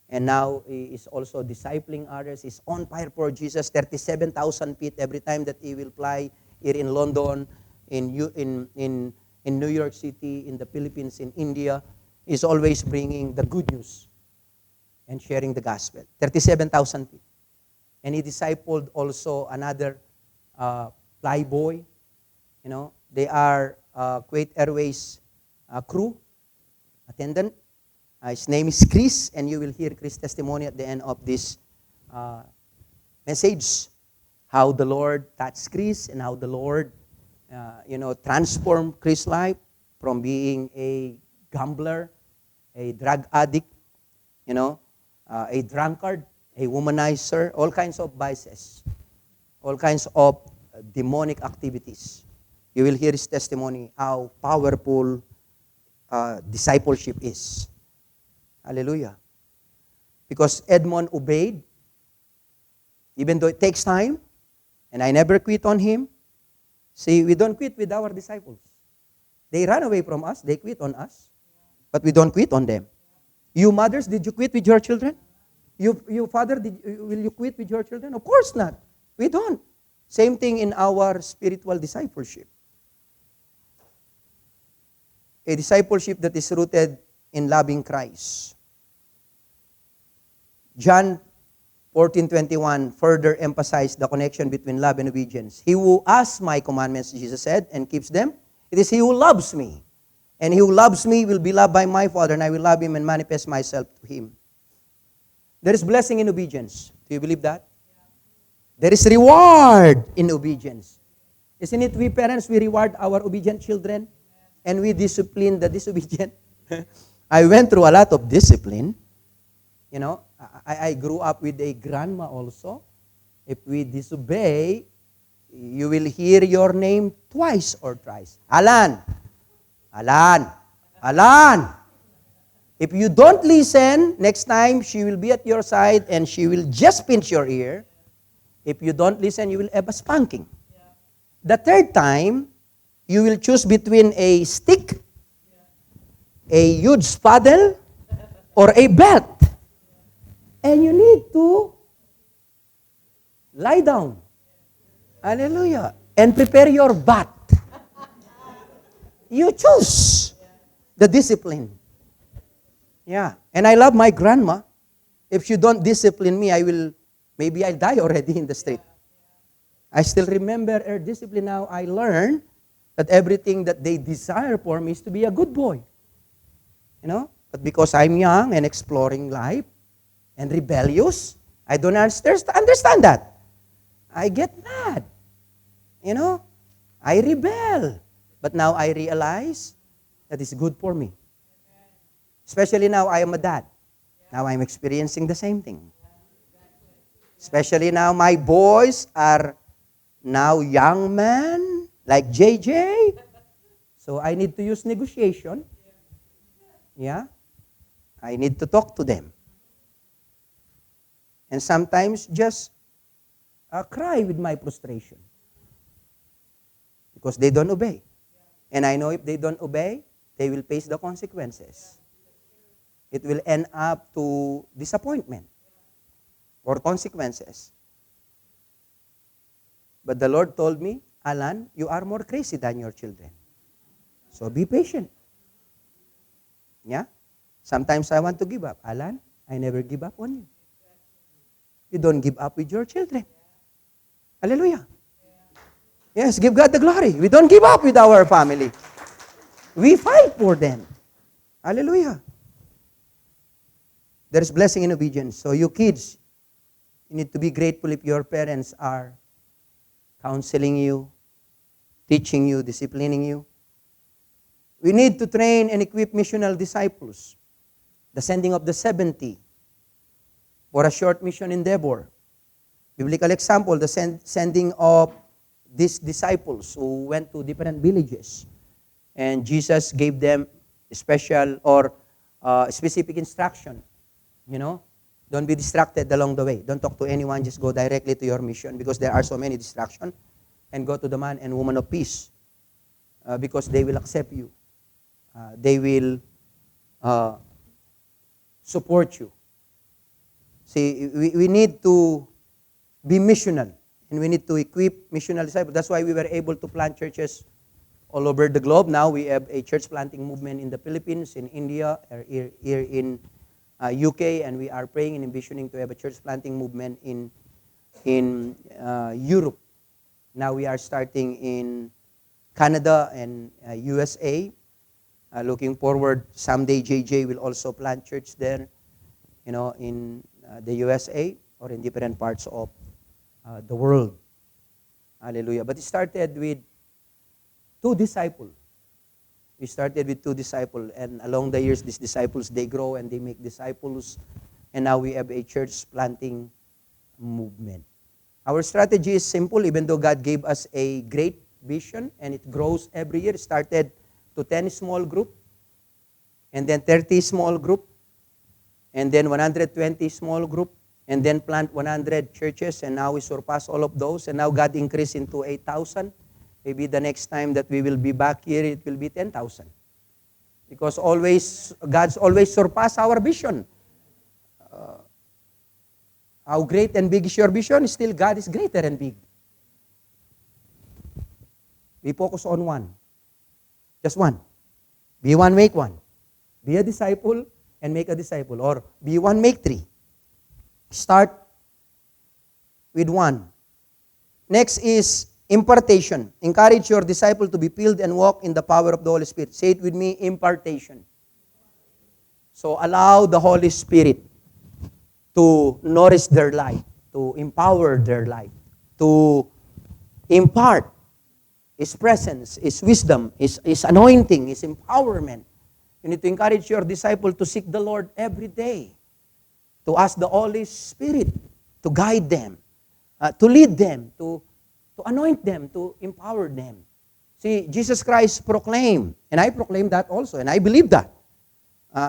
And now he is also discipling others. He's on fire for Jesus. 37,000 feet every time that he will fly here in London, in New York City, in the Philippines, in India. He's always bringing the good news and sharing the gospel. 37,000 feet. And he discipled also another Flyboy. They are Kuwait Airways crew attendant. His name is Chris, and you will hear Chris' testimony at the end of this message. How the Lord touched Chris and how the Lord, transformed Chris' life from being a gambler, a drug addict, a drunkard, a womanizer, all kinds of vices, all kinds of demonic activities. You will hear his testimony, how powerful discipleship is. Hallelujah. Because Edmond obeyed, even though it takes time, and I never quit on him. See, we don't quit with our disciples. They run away from us, they quit on us, but we don't quit on them. You mothers, did you quit with your children? You father, will you quit with your children? Of course not. We don't. Same thing in our spiritual discipleship. A discipleship that is rooted in loving Christ. John 14:21 further emphasized the connection between love and obedience. He who has my commandments, Jesus said, and keeps them, it is he who loves me. And he who loves me will be loved by my Father, and I will love him and manifest myself to him. There is blessing in obedience. Do you believe that? There is reward in obedience. Isn't it we parents, we reward our obedient children and we discipline the disobedient? I went through a lot of discipline. You know, I grew up with a grandma also. If we disobey, you will hear your name twice or thrice. Alan, Alan, Alan. If you don't listen, next time she will be at your side and she will just pinch your ear. If you don't listen, you will have a spanking. The third time, you will choose between a stick, a huge paddle, or a belt. And you need to lie down. Hallelujah. And prepare your butt. You choose the discipline. Yeah. And I love my grandma. If you don't discipline me, maybe I'll die already in the street. I still remember her discipline now. I learned that everything that they desire for me is to be a good boy. You know? But because I'm young and exploring life and rebellious, I don't understand that. I get mad. You know? I rebel. But now I realize that it's good for me. Especially now I am a dad. Now I'm experiencing the same thing. Especially now my boys are now young men like JJ. So I need to use negotiation. Yeah. I need to talk to them. And sometimes just cry with my frustration. Because they don't obey. And I know if they don't obey, they will face the consequences. It will end up to disappointment or consequences. But the Lord told me, Alan, you are more crazy than your children. So be patient. Yeah? Sometimes I want to give up. Alan, I never give up on you. You don't give up with your children. Hallelujah. Yes, give God the glory. We don't give up with our family. We fight for them. Hallelujah. There is blessing in obedience. So you kids, you need to be grateful if your parents are counseling you, teaching you, disciplining you. We need to train and equip missional disciples. The sending of the 70 for a short mission endeavor. Biblical example, the sending of these disciples who went to different villages. And Jesus gave them special or specific instruction. You know, don't be distracted along the way. Don't talk to anyone. Just go directly to your mission because there are so many distractions. And go to the man and woman of peace because they will accept you. They will support you. See, we need to be missional. And we need to equip missional disciples. That's why we were able to plant churches all over the globe. Now we have a church planting movement in the Philippines, in India, here in UK, and we are praying and envisioning to have a church planting movement in Europe. Now we are starting in Canada and USA. Looking forward, someday JJ will also plant church there, you know, in the USA or in different parts of the world. Hallelujah. But it started with 2 disciples. We started with 2 disciples, and along the years, these disciples, they grow and they make disciples, and now we have a church planting movement. Our strategy is simple, even though God gave us a great vision, and it grows every year. It started to 10 small group, and then 30 small group, and then 120 small group, and then plant 100 churches, and now we surpass all of those, and now God increased into 8,000. Maybe the next time that we will be back here, it will be 10,000. Because God's always surpass our vision. How great and big is your vision? Still, God is greater and big. We focus on one. Just one. Be one, make one. Be a disciple and make a disciple. Or be one, make 3. Start with one. Next is impartation. Encourage your disciple to be filled and walk in the power of the Holy Spirit. Say it with me, impartation. So allow the Holy Spirit to nourish their life, to empower their life, to impart His presence, His wisdom, His anointing, His empowerment. You need to encourage your disciple to seek the Lord every day, to ask the Holy Spirit to guide them, to lead them, to anoint them, to empower them. See, Jesus Christ proclaimed, and I proclaim that also, and I believe that.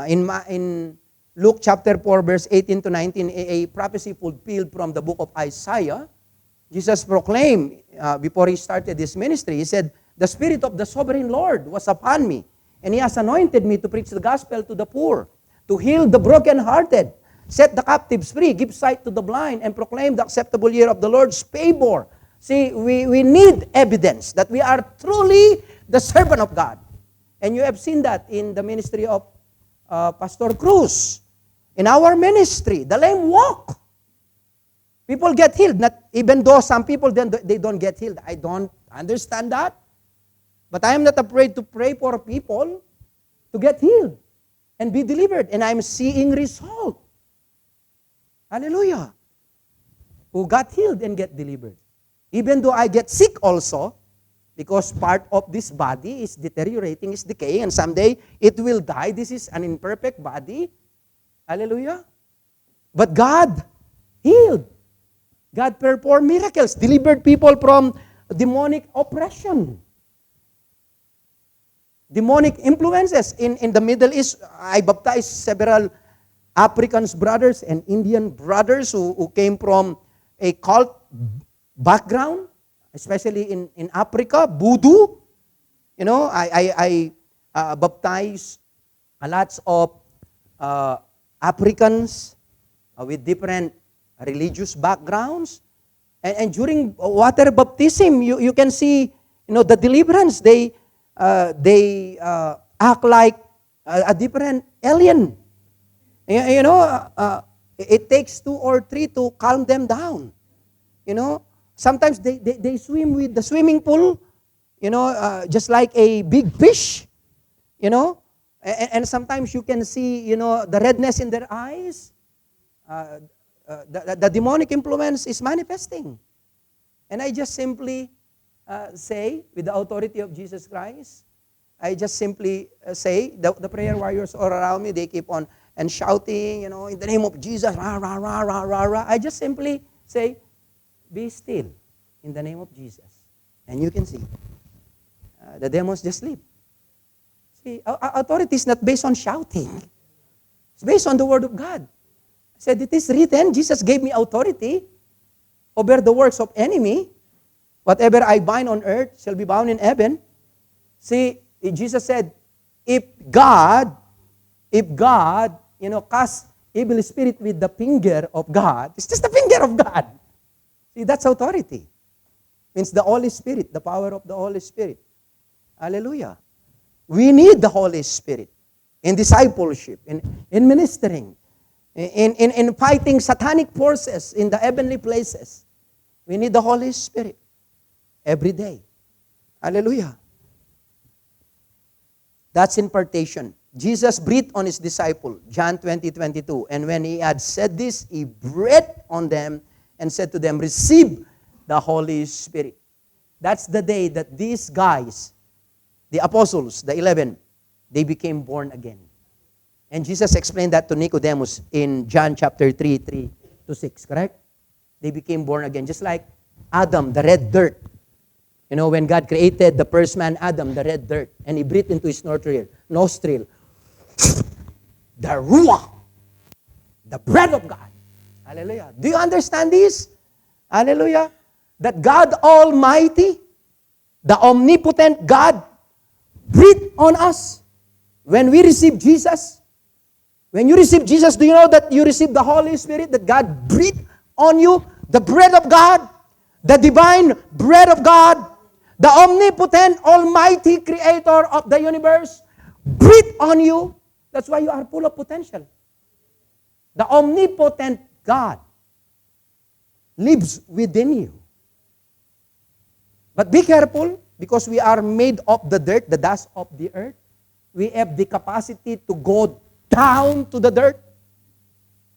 In Luke chapter 4, verse 18 to 19, a prophecy fulfilled from the book of Isaiah, Jesus proclaimed, before He started His ministry, He said, "The Spirit of the Sovereign Lord was upon me, and He has anointed me to preach the gospel to the poor, to heal the brokenhearted, set the captives free, give sight to the blind, and proclaim the acceptable year of the Lord's favor." See, we need evidence that we are truly the servant of God. And you have seen that in the ministry of Pastor Cruz. In our ministry, the lame walk. People get healed, not even though some people they don't get healed. I don't understand that. But I am not afraid to pray for people to get healed and be delivered. And I'm seeing result. Hallelujah. Who got healed and get delivered. Even though I get sick also, because part of this body is deteriorating, is decaying, and someday it will die. This is an imperfect body. Hallelujah. But God healed. God performed miracles, delivered people from demonic oppression. Demonic influences. In the Middle East, I baptized several African brothers and Indian brothers who came from a cult background, especially in Africa, voodoo. You know, I baptized a lots of Africans with different religious backgrounds. And during water baptism, you can see, the deliverance. They act like a different alien. It takes 2 or 3 to calm them down. Sometimes they swim with the swimming pool, just like a big fish, And sometimes you can see, the redness in their eyes. The demonic influence is manifesting. And I just simply say, with the authority of Jesus Christ, I just simply say, the prayer warriors all around me, they keep on and shouting, in the name of Jesus, rah, rah, rah, rah, rah, rah. I just simply say, be still in the name of Jesus. And you can see, the demons just sleep. See, authority is not based on shouting. It's based on the Word of God. I said, it is written, Jesus gave me authority over the works of enemy. Whatever I bind on earth shall be bound in heaven. See, Jesus said, if God, cast evil spirit with the finger of God, it's just the finger of God. See, that's authority. Means the Holy Spirit, the power of the Holy Spirit. Hallelujah. We need the Holy Spirit in discipleship, in ministering, in fighting satanic forces in the heavenly places. We need the Holy Spirit every day. Hallelujah. That's impartation. Jesus breathed on His disciple, John 20:22. And when He had said this, He breathed on them and said to them, receive the Holy Spirit. That's the day that these guys, the apostles, the 11, they became born again. And Jesus explained that to Nicodemus in John chapter 3:3-6, correct? They became born again. Just like Adam, the red dirt. When God created the first man, Adam, the red dirt, and He breathed into his nostril, the Ruach, the breath of God. Hallelujah. Do you understand this? Hallelujah. That God Almighty, the omnipotent God, breathed on us when we receive Jesus. When you receive Jesus, do you know that you receive the Holy Spirit, that God breathed on you, the breath of God, the divine breath of God, the omnipotent, almighty creator of the universe, breathed on you. That's why you are full of potential. The omnipotent God. lives within you. But be careful, because we are made of the dirt, the dust of the earth. We have the capacity to go down to the dirt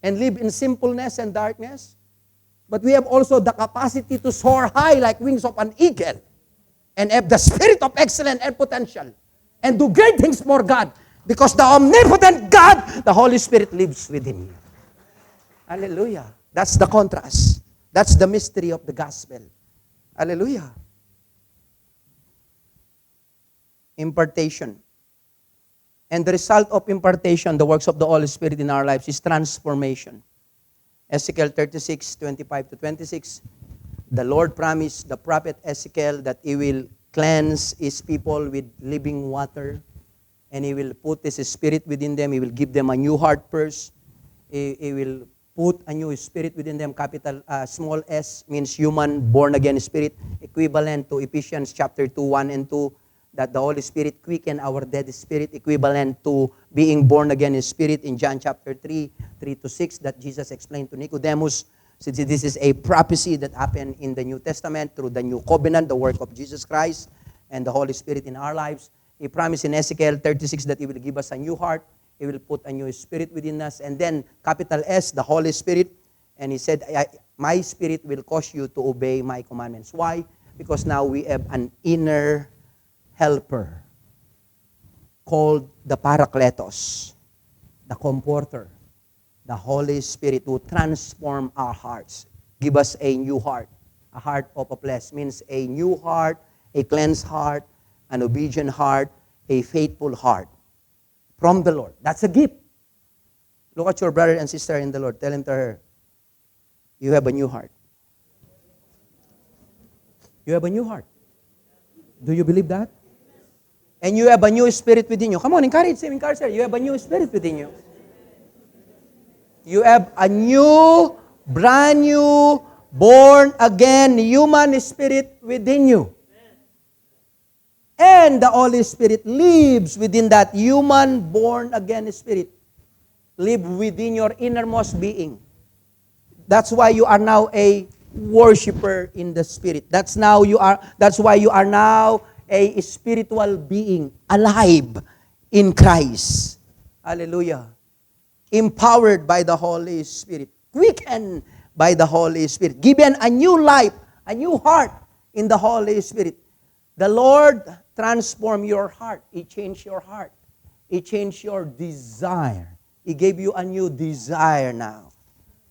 and live in simpleness and darkness. But we have also the capacity to soar high like wings of an eagle and have the spirit of excellence and potential and do great things for God, because the omnipotent God, the Holy Spirit, lives within you. Hallelujah. That's the contrast. That's the mystery of the gospel. Hallelujah. Impartation. And the result of impartation, the works of the Holy Spirit in our lives, is transformation. Ezekiel 36, 25 to 26, the Lord promised the prophet Ezekiel that He will cleanse His people with living water, and He will put His Spirit within them. He will give them a new heart first. He will put a new spirit within them. Capital small s means human, born-again spirit, equivalent to Ephesians chapter 2, 1 and 2, that the Holy Spirit quicken our dead spirit, equivalent to being born again in spirit in John chapter 3, 3 to 6, that Jesus explained to Nicodemus. Since this is a prophecy that happened in the New Testament through the new covenant, the work of Jesus Christ and the Holy Spirit in our lives. He promised in Ezekiel 36 that He will give us a new heart. He will put a new spirit within us. And then, capital S, the Holy Spirit. And He said, my spirit will cause you to obey my commandments. Why? Because now we have an inner helper called the Parakletos, the Comforter, the Holy Spirit, who transform our hearts. Give us a new heart. A heart of a flesh means a new heart, a cleansed heart, an obedient heart, a faithful heart from the Lord. That's a gift. Look at your brother and sister in the Lord. Tell him to her, you have a new heart. You have a new heart. Do you believe that? And you have a new spirit within you. Come on, encourage him, encourage her. You have a new spirit within you. You have a new, brand new, born again human spirit within you. And the Holy Spirit lives within that human, born again spirit. Live within your innermost being. That's why you are now a worshiper in the Spirit. That's why you are now a spiritual being, alive in Christ. Hallelujah. Empowered by the Holy Spirit. Quickened by the Holy Spirit. Given a new life, a new heart in the Holy Spirit. The Lord transformed your heart. He changed your heart. He changed your desire. He gave you a new desire now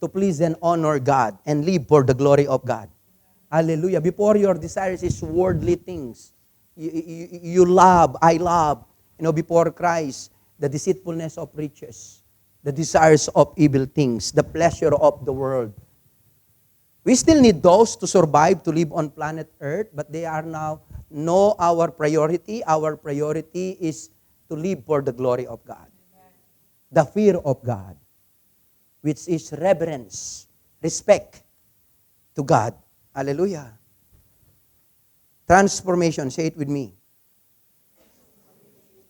to please and honor God and live for the glory of God. Hallelujah. Before, your desires is worldly things. You love, I love, before Christ, the deceitfulness of riches, the desires of evil things, the pleasure of the world. We still need those to survive, to live on planet Earth, but they are now not our priority. Our priority is to live for the glory of God. The fear of God, which is reverence, respect to God. Hallelujah. Transformation, say it with me.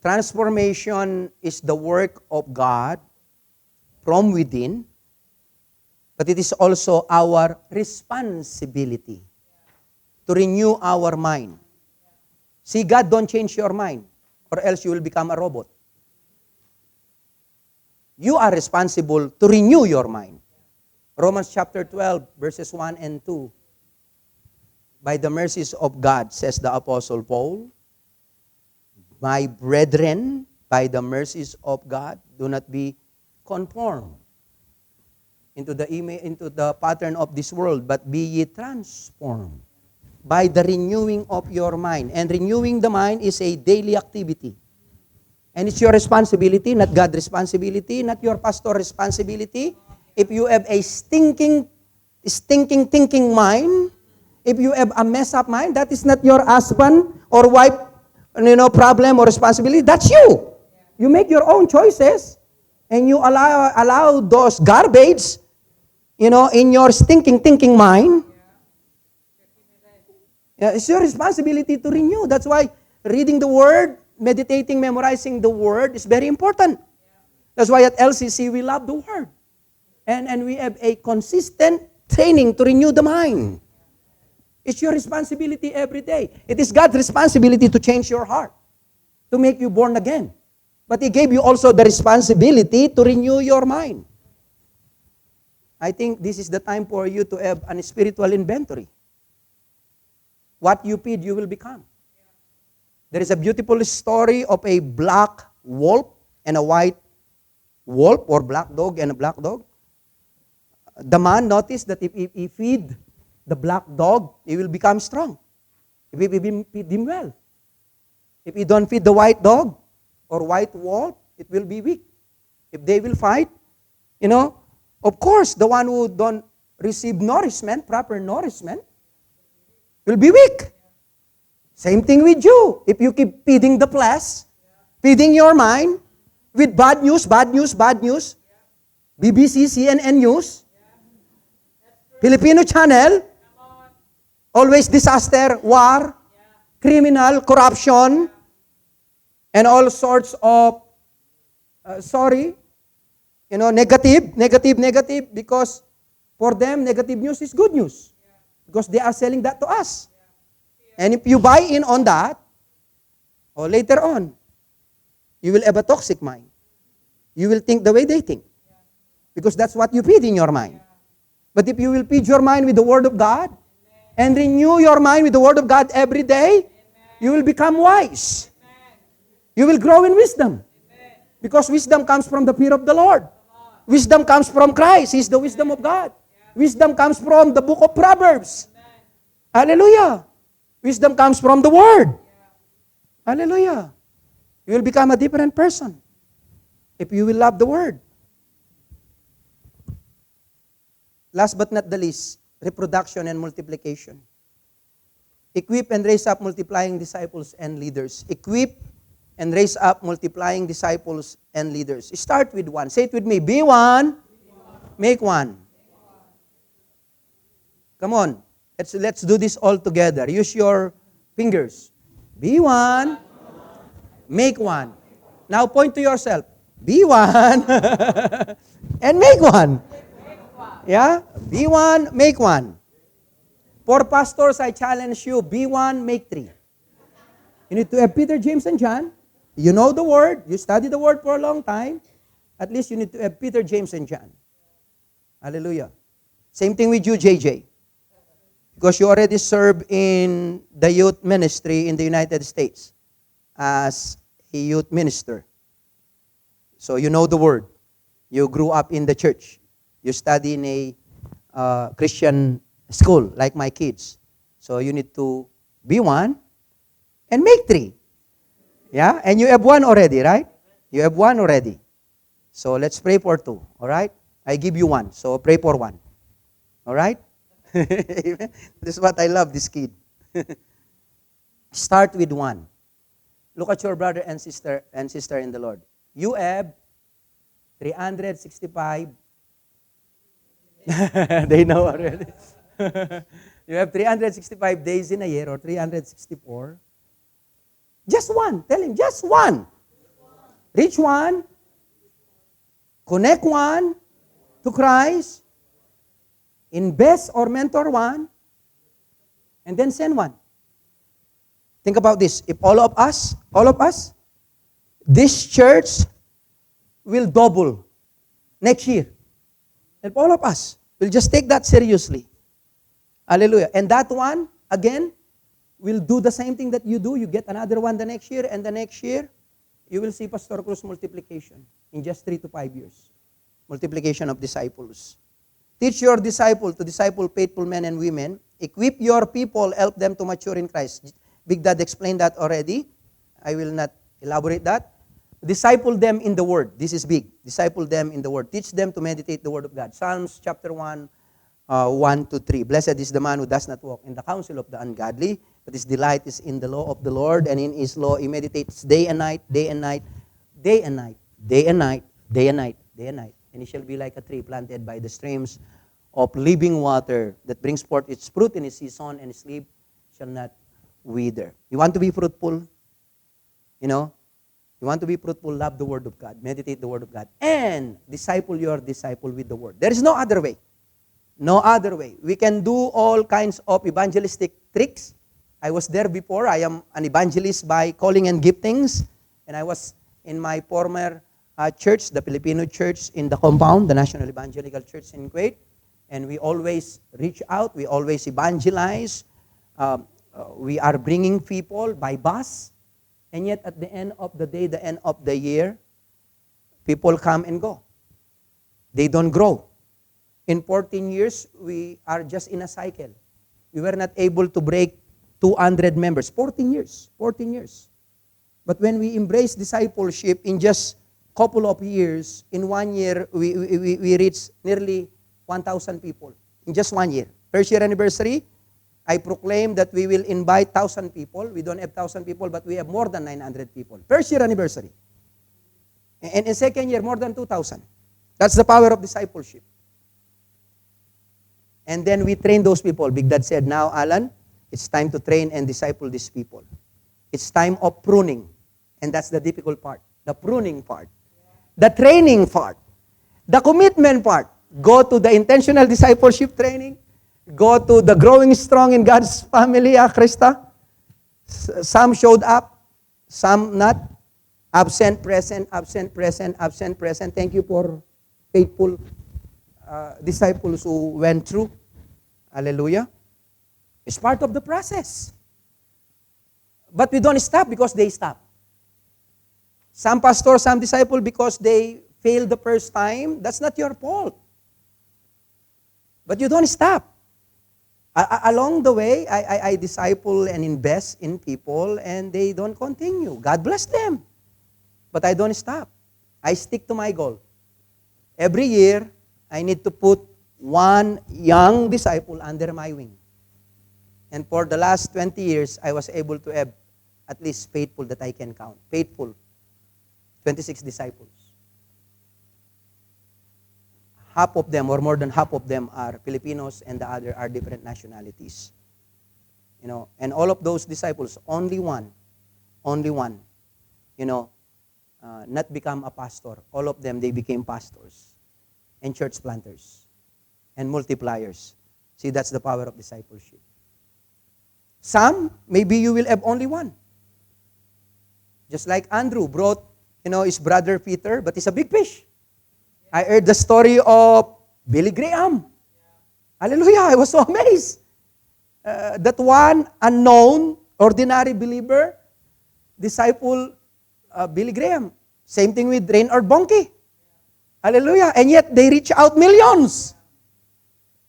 Transformation is the work of God from within, but it is also our responsibility to renew our mind. See, God don't change your mind, or else you will become a robot. You are responsible to renew your mind. Romans chapter 12, verses 1 and 2. By the mercies of God, says the Apostle Paul, my brethren, by the mercies of God, do not be conformed into the pattern of this world, but be ye transformed by the renewing of your mind. And renewing the mind is a daily activity. And it's your responsibility, not God's responsibility, not your pastor's responsibility. If you have a stinking thinking mind, if you have a messed up mind, that is not your husband or wife, problem or responsibility. That's you. You make your own choices, and you allow those garbage, in your stinking thinking mind. Yeah, it's your responsibility to renew. That's why reading the Word, meditating, memorizing the Word is very important. That's why at LCC we love the Word. And we have a consistent training to renew the mind. It's your responsibility every day. It is God's responsibility to change your heart, to make you born again. But He gave you also the responsibility to renew your mind. I think this is the time for you to have a spiritual inventory. What you feed, you will become. There is a beautiful story of a black wolf and a white wolf, or black dog and a black dog. The man noticed that if he feed the black dog, he will become strong. If he feed him well. If he don't feed the white dog or white wolf, it will be weak. If they will fight, of course, the one who don't receive nourishment, proper nourishment, will be weak. Same thing with you. If you keep feeding the flesh, feeding your mind with bad news, BBC, CNN News, Filipino channel, always disaster, war, criminal, corruption, and all sorts of, negative, because for them, negative news is good news. Because they are selling that to us. And if you buy in on that, or later on, you will have a toxic mind. You will think the way they think. Because that's what you feed in your mind. But if you will feed your mind with the Word of God, and renew your mind with the Word of God every day, you will become wise. You will grow in wisdom. Because wisdom comes from the fear of the Lord. Wisdom comes from Christ. He is the wisdom of God. Wisdom comes from the book of Proverbs. Hallelujah. Wisdom comes from the Word. Hallelujah. You will become a different person if you will love the Word. Last but not the least, reproduction and multiplication. Equip and raise up multiplying disciples and leaders. Equip and raise up multiplying disciples and leaders. Start with one. Say it with me. Be one. Make one. Come on. Let's do this all together. Use your fingers. Be one. Make one. Now point to yourself. Be one. And make one. Yeah? Be one, make one. For pastors, I challenge you, be one, make three. You need to have Peter, James, and John. You know the Word. You study the Word for a long time. At least you need to have Peter, James, and John. Hallelujah. Same thing with you, JJ. Because you already serve in the youth ministry in the United States as a youth minister. So you know the Word. You grew up in the church. You study in a Christian school, like my kids. So you need to be one and make three. Yeah? And you have one already, right? You have one already. So let's pray for two, all right? I give you one, so pray for one. All right? This is what I love, this kid. Start with one. Look at your brother and sister in the Lord. You have 365. They know already. You have 365 days in a year, or 364. Just one. Tell him, just one. Reach one. Connect one to Christ. Invest or mentor one. And then send one. Think about this. If all of us, this church will double next year. If all of us will just take that seriously. Hallelujah. And that one, again, will do the same thing that you do. You get another one the next year, and the next year, you will see Pastor Cruz multiplication in just 3 to 5 years. Multiplication of disciples. Teach your disciple to disciple faithful men and women. Equip your people, help them to mature in Christ. Big Dad explained that already. I will not elaborate that. Disciple them in the Word. This is big. Disciple them in the Word. Teach them to meditate the Word of God. Psalms chapter 1, 1 to 3. Blessed is the man who does not walk in the counsel of the ungodly, but his delight is in the law of the Lord, and in his law he meditates day and night, day and night, day and night, day and night, day and night, day and night. And he shall be like a tree planted by the streams of living water that brings forth its fruit in its season, and its leaf shall not wither. You want to be fruitful? You know? You want to be fruitful, love the Word of God, meditate the Word of God, and disciple your disciple with the Word. There is no other way. No other way. We can do all kinds of evangelistic tricks. I was there before. I am an evangelist by calling and giftings. And I was in my former church, the Filipino church in the compound, the National Evangelical Church in Kuwait. And we always reach out. We always evangelize. We are bringing people by bus. And yet at the end of the day, the end of the year, people come and go. They don't grow. In 14 years, we are just in a cycle. We were not able to break 200 members. 14 years. 14 years. But when we embrace discipleship in just couple of years, in 1 year, we reached nearly 1,000 people. In just 1 year. First year anniversary, I proclaim that we will invite 1,000 people. We don't have 1,000 people, but we have more than 900 people. First year anniversary. And in second year, more than 2,000. That's the power of discipleship. And then we train those people. Big Dad said, now, Alan, it's time to train and disciple these people. It's time of pruning. And that's the difficult part. The pruning part. The training part. The commitment part. Go to the intentional discipleship training. Go to the growing strong in God's family, Krista. Some showed up, some not. Absent, present, absent, present, absent, present. Thank you for faithful disciples who went through. Hallelujah. It's part of the process. But we don't stop because they stop. Some pastors, some disciples, because they failed the first time, that's not your fault. But you don't stop. Along the way, I disciple and invest in people and they don't continue. God bless them. But I don't stop. I stick to my goal. Every year, I need to put one young disciple under my wing. And for the last 20 years, I was able to have at least faithful that I can count. Faithful. 26 disciples. Half of them, or more than half of them, are Filipinos and the other are different nationalities. You know, and all of those disciples, only one, not become a pastor. All of them, they became pastors and church planters and multipliers. See, that's the power of discipleship. Some, maybe you will have only one. Just like Andrew brought, his brother Peter, but he's a big fish. I heard the story of Billy Graham. Hallelujah, I was so amazed. That one unknown, ordinary believer, disciple Billy Graham. Same thing with Reinhard Bonnke. Hallelujah. And yet, they reach out millions.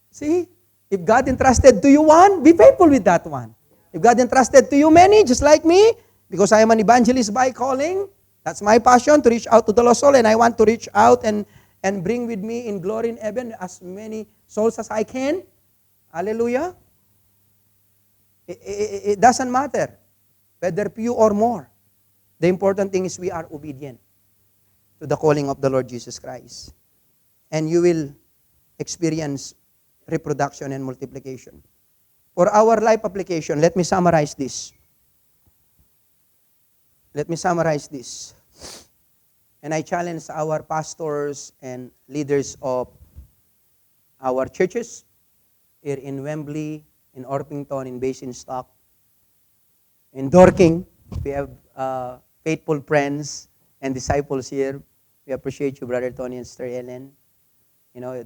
See? If God entrusted to you one, be faithful with that one. If God entrusted to you many, just like me, because I am an evangelist by calling, that's my passion, to reach out to the lost soul, and I want to reach out and bring with me in glory in heaven as many souls as I can. Hallelujah. It doesn't matter whether few or more. The important thing is we are obedient to the calling of the Lord Jesus Christ. And you will experience reproduction and multiplication. For our life application, let me summarize this. And I challenge our pastors and leaders of our churches here in Wembley, in Orpington, in Basingstoke, in Dorking. We have faithful friends and disciples here. We appreciate you, Brother Tony and Sister Ellen.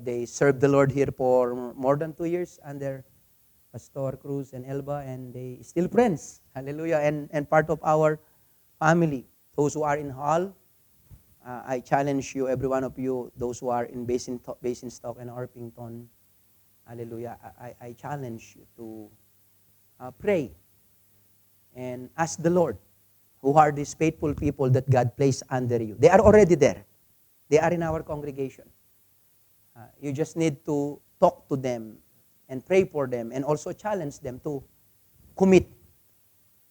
They served the Lord here for more than 2 years under Pastor Cruz and Elba, and they still friends. Hallelujah. And part of our family. Those who are in Hall, I challenge you, every one of you, those who are in Basingstoke and Orpington, hallelujah, I challenge you to pray and ask the Lord, who are these faithful people that God placed under you. They are already there. They are in our congregation. You just need to talk to them and pray for them and also challenge them to commit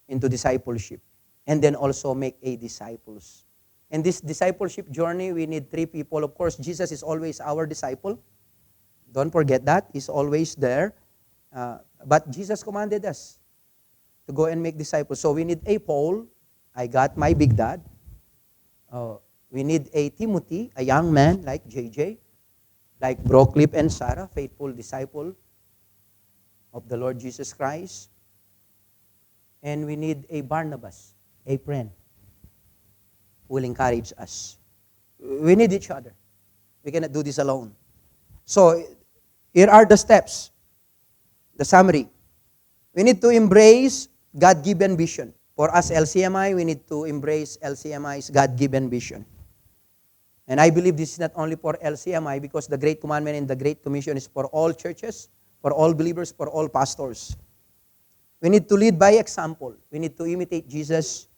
into discipleship and then also make a disciples. In this discipleship journey, we need 3 people. Of course, Jesus is always our disciple. Don't forget that. He's always there. But Jesus commanded us to go and make disciples. So we need a Paul. I got my big dad. We need a Timothy, a young man like JJ. like Broclip and Sarah, faithful disciple of the Lord Jesus Christ. And we need a Barnabas, a friend, who will encourage us. We need each other. We cannot do this alone. So, here are the steps, the summary. We need to embrace God-given vision. For us, LCMI, we need to embrace LCMI's God-given vision. And I believe this is not only for LCMI because the Great Commandment and the Great Commission is for all churches, for all believers, for all pastors. We need to lead by example. We need to imitate Jesus,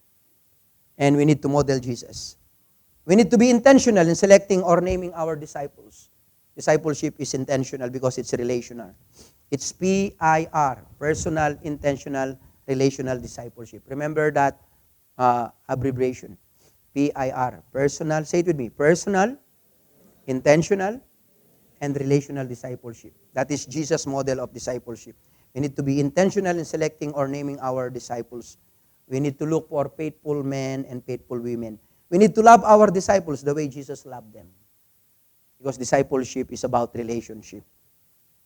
and we need to model Jesus. We need to be intentional in selecting or naming our disciples. Discipleship is intentional because it's relational. It's PIR, personal, intentional, relational discipleship. Remember that abbreviation. PIR, personal, say it with me, personal, intentional, and relational discipleship. That is Jesus' model of discipleship. We need to be intentional in selecting or naming our disciples. We need to look for faithful men and faithful women. We need to love our disciples the way Jesus loved them. Because discipleship is about relationship.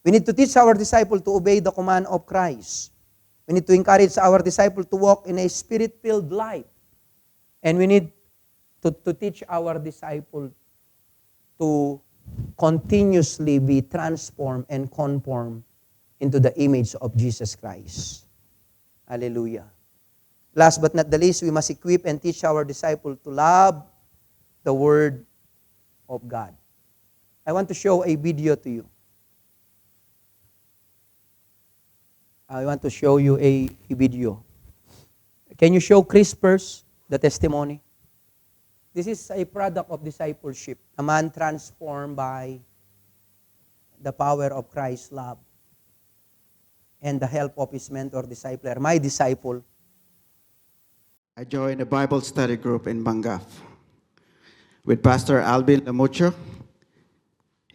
We need to teach our disciple to obey the command of Christ. We need to encourage our disciple to walk in a spirit-filled life. And we need to teach our disciple to continuously be transformed and conformed into the image of Jesus Christ. Hallelujah. Last but not the least, we must equip and teach our disciple to love the Word of God. I want to show a video to you. I want to show you a video. Can you show Chris first the testimony? This is a product of discipleship. A man transformed by the power of Christ's love and the help of his mentor, discipler, my disciple. I joined a Bible study group in Bangaf with Pastor Alvin Lamucho,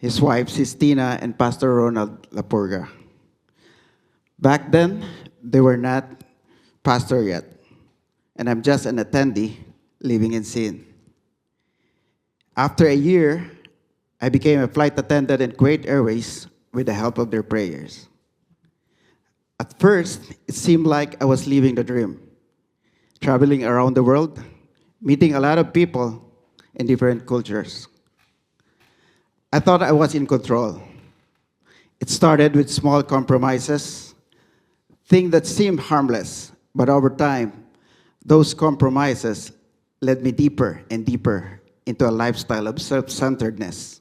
his wife Sistina, and Pastor Ronald Lapurga. Back then, they were not pastor yet, and I'm just an attendee living in sin. After a year, I became a flight attendant in Kuwait Airways with the help of their prayers. At first, it seemed like I was living the dream, traveling around the world, meeting a lot of people in different cultures. I thought I was in control. It started with small compromises, things that seemed harmless, but over time, those compromises led me deeper and deeper into a lifestyle of self-centeredness,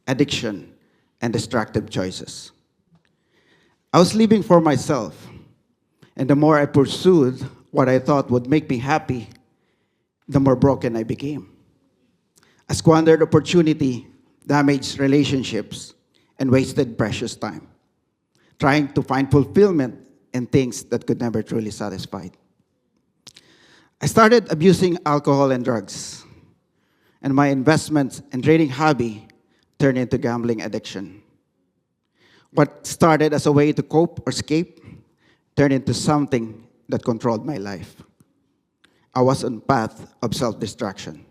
addiction, and destructive choices. I was living for myself, and the more I pursued what I thought would make me happy, the more broken I became. I squandered opportunity, damaged relationships, and wasted precious time, trying to find fulfillment in things that could never truly satisfy. I started abusing alcohol and drugs, and my investments and trading hobby turned into gambling addiction. What started as a way to cope or escape turned into something that controlled my life. I was on path of self-destruction,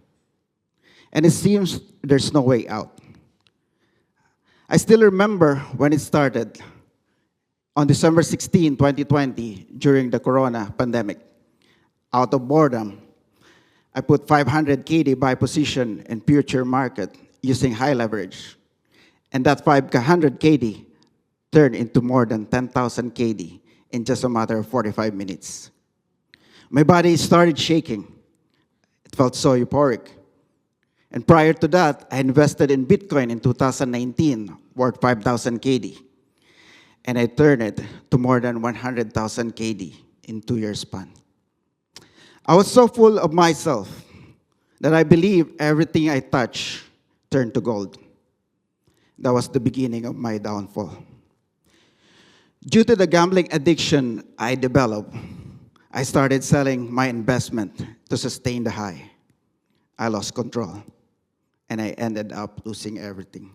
and it seems there's no way out. I still remember when it started on December 16, 2020, during the corona pandemic. Out of boredom, I put 500 KD buy position in future market using high leverage. And that 500 KD turned into more than 10,000 KD in just a matter of 45 minutes. My body started shaking. It felt so euphoric. And prior to that, I invested in Bitcoin in 2019, worth 5,000 KD. And I turned it to more than 100,000 KD in 2 years span. I was so full of myself that I believed everything I touched turned to gold. That was the beginning of my downfall. Due to the gambling addiction I developed, I started selling my investment to sustain the high. I lost control, and I ended up losing everything.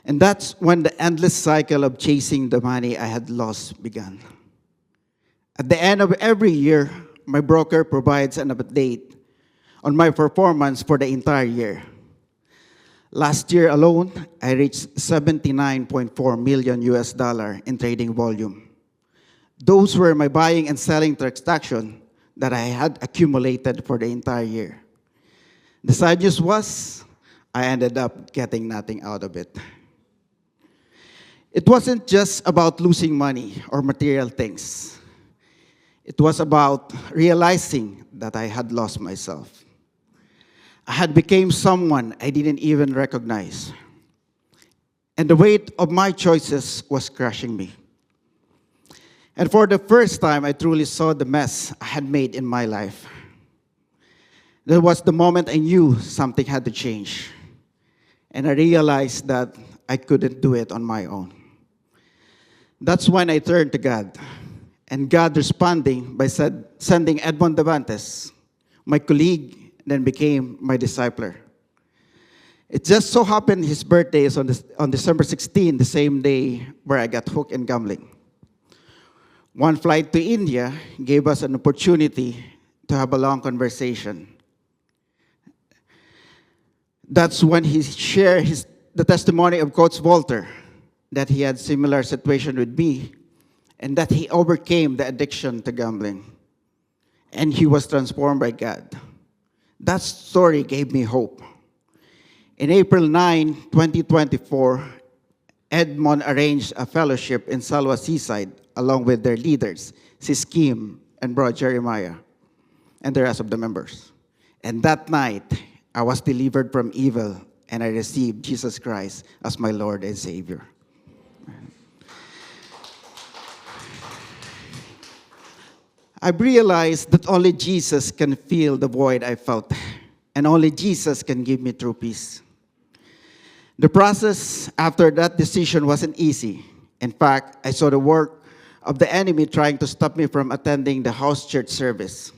And that's when the endless cycle of chasing the money I had lost began. At the end of every year, my broker provides an update on my performance for the entire year. Last year alone, I reached 79.4 million US dollar in trading volume. Those were my buying and selling transactions that I had accumulated for the entire year. The sad news was, I ended up getting nothing out of it. It wasn't just about losing money or material things. It was about realizing that I had lost myself. I had become someone I didn't even recognize. And the weight of my choices was crushing me. And for the first time, I truly saw the mess I had made in my life. That was the moment I knew something had to change. And I realized that I couldn't do it on my own. That's when I turned to God. And God responding by sending Edmond Davantes, my colleague, then became my discipler. It just so happened his birthday is on December 16, the same day where I got hooked in gambling. One flight to India gave us an opportunity to have a long conversation. That's when he shared the testimony of Coach Walter, that he had similar situation with me, and that he overcame the addiction to gambling. And he was transformed by God. That story gave me hope. In April 9, 2024, Edmond arranged a fellowship in Salwa Seaside along with their leaders, Sis Kim and Bro Jeremiah, and the rest of the members. And that night, I was delivered from evil, and I received Jesus Christ as my Lord and Savior. I realized that only Jesus can fill the void I felt, and only Jesus can give me true peace. The process after that decision wasn't easy. In fact, I saw the work of the enemy trying to stop me from attending the house church service.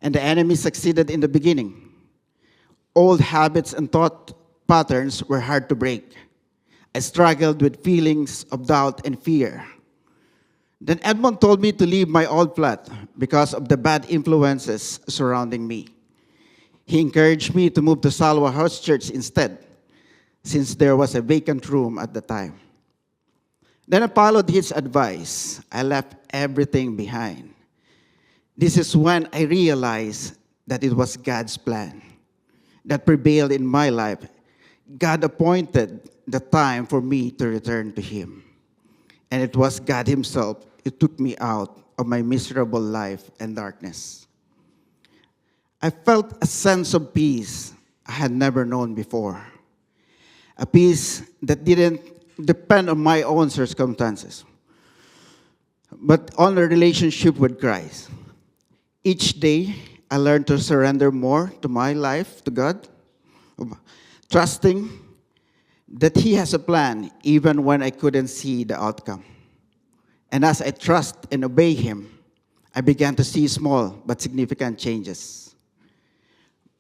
And the enemy succeeded in the beginning. Old habits and thought patterns were hard to break. I struggled with feelings of doubt and fear. Then Edmond told me to leave my old flat because of the bad influences surrounding me. He encouraged me to move to Salwa House Church instead, since there was a vacant room at the time. Then I followed his advice. I left everything behind. This is when I realized that it was God's plan that prevailed in my life. God appointed the time for me to return to Him. And it was God Himself who took me out of my miserable life and darkness. I felt a sense of peace I had never known before. A peace that didn't depend on my own circumstances, but on a relationship with Christ. Each day, I learned to surrender more to my life, to God, trusting that He has a plan even when I couldn't see the outcome. And as I trust and obey Him, I began to see small but significant changes.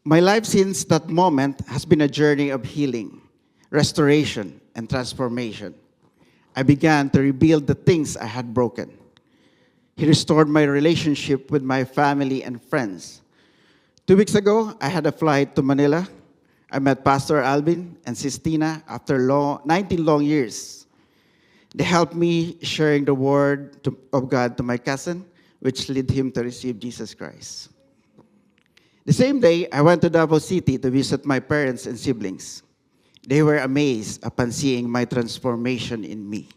My life since that moment has been a journey of healing, restoration, and transformation. I began to rebuild the things I had broken. He restored my relationship with my family and friends. 2 weeks ago, I had a flight to Manila. I met Pastor Alvin and Sistina after 19 long years. They helped me sharing the word of God to my cousin, which led him to receive Jesus Christ. The same day, I went to Davao City to visit my parents and siblings. They were amazed upon seeing my transformation in me.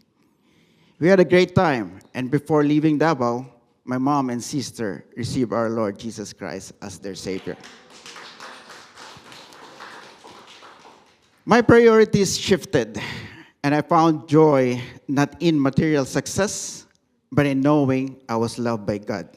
We had a great time, and before leaving Davao, my mom and sister received our Lord Jesus Christ as their Savior. My priorities shifted, and I found joy not in material success, but in knowing I was loved by God.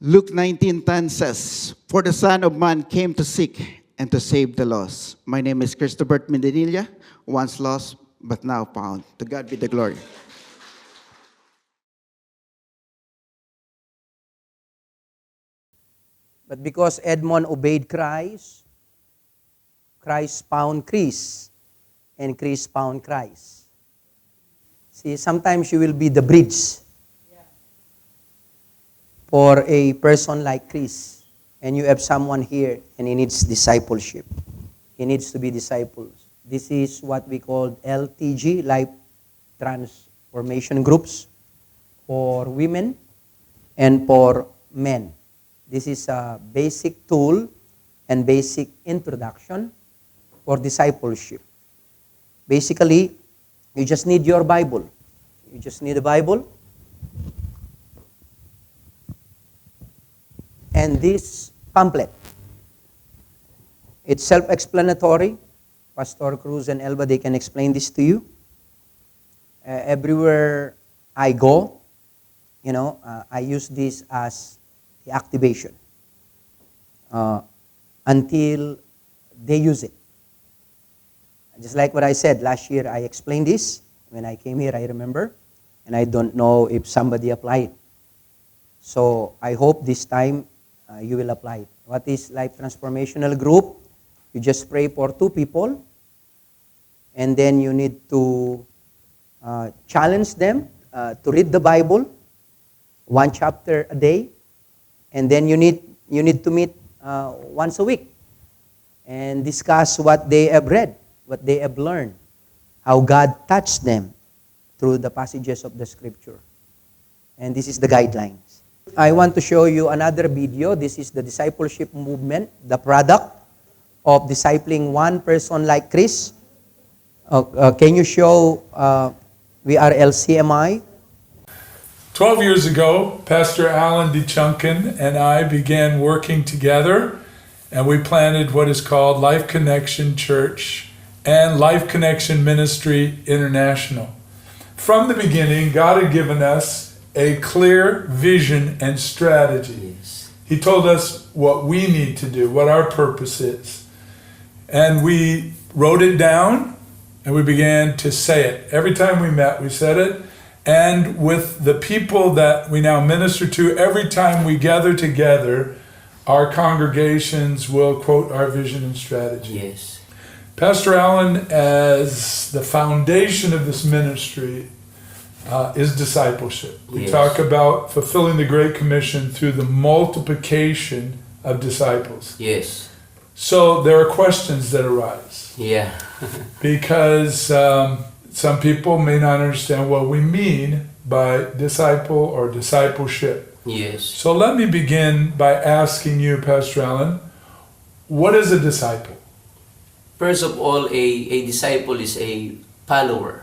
Luke 19:10 says, "For the Son of Man came to seek and to save the lost." My name is Christopher Mendenilla, once lost but now found. To God be the glory. But because Edmond obeyed Christ, Christ found Chris, and Chris found Christ. See, sometimes you will be the bridge for a person like Chris, and you have someone here and he needs discipleship. he needs to be disciples. This is what we call LTG, Life Transformation Groups, for women and for men. This is a basic tool and basic introduction for discipleship. Basically, you just need your Bible. You just need a Bible. And this pamphlet. It's self-explanatory. Pastor Cruz and Elba, they can explain this to you. Everywhere I go, I use this as the activation until they use it. Just like what I said, last year I explained this. When I came here, I remember, and I don't know if somebody applied it. So I hope this time you will apply it. What is Life Transformational Group? You just pray for 2 people, and then you need to challenge them to read the Bible, 1 chapter a day, and then you need to meet once a week and discuss what they have read, what they have learned, how God touched them through the passages of the Scripture. And this is the guidelines. I want to show you another video. This is the discipleship movement, the product of discipling one person like Chris. Can you show we are LCMI? 12 years ago, Pastor Alan DeChunkin and I began working together, and we planted what is called Life Connection Church and Life Connection Ministry International. From the beginning, God had given us a clear vision and strategy. Yes. He told us what we need to do, what our purpose is. And we wrote it down, and we began to say it. Every time we met, we said it. And with the people that we now minister to, every time we gather together, our congregations will quote our vision and strategy. Yes. Pastor Allen, as the foundation of this ministry, is discipleship. We Yes. talk about fulfilling the Great Commission through the multiplication of disciples. Yes. So there are questions that arise Yeah. because some people may not understand what we mean by disciple or discipleship. Yes. So let me begin by asking you, Pastor Allen, what is a disciple? First of all, a disciple is a follower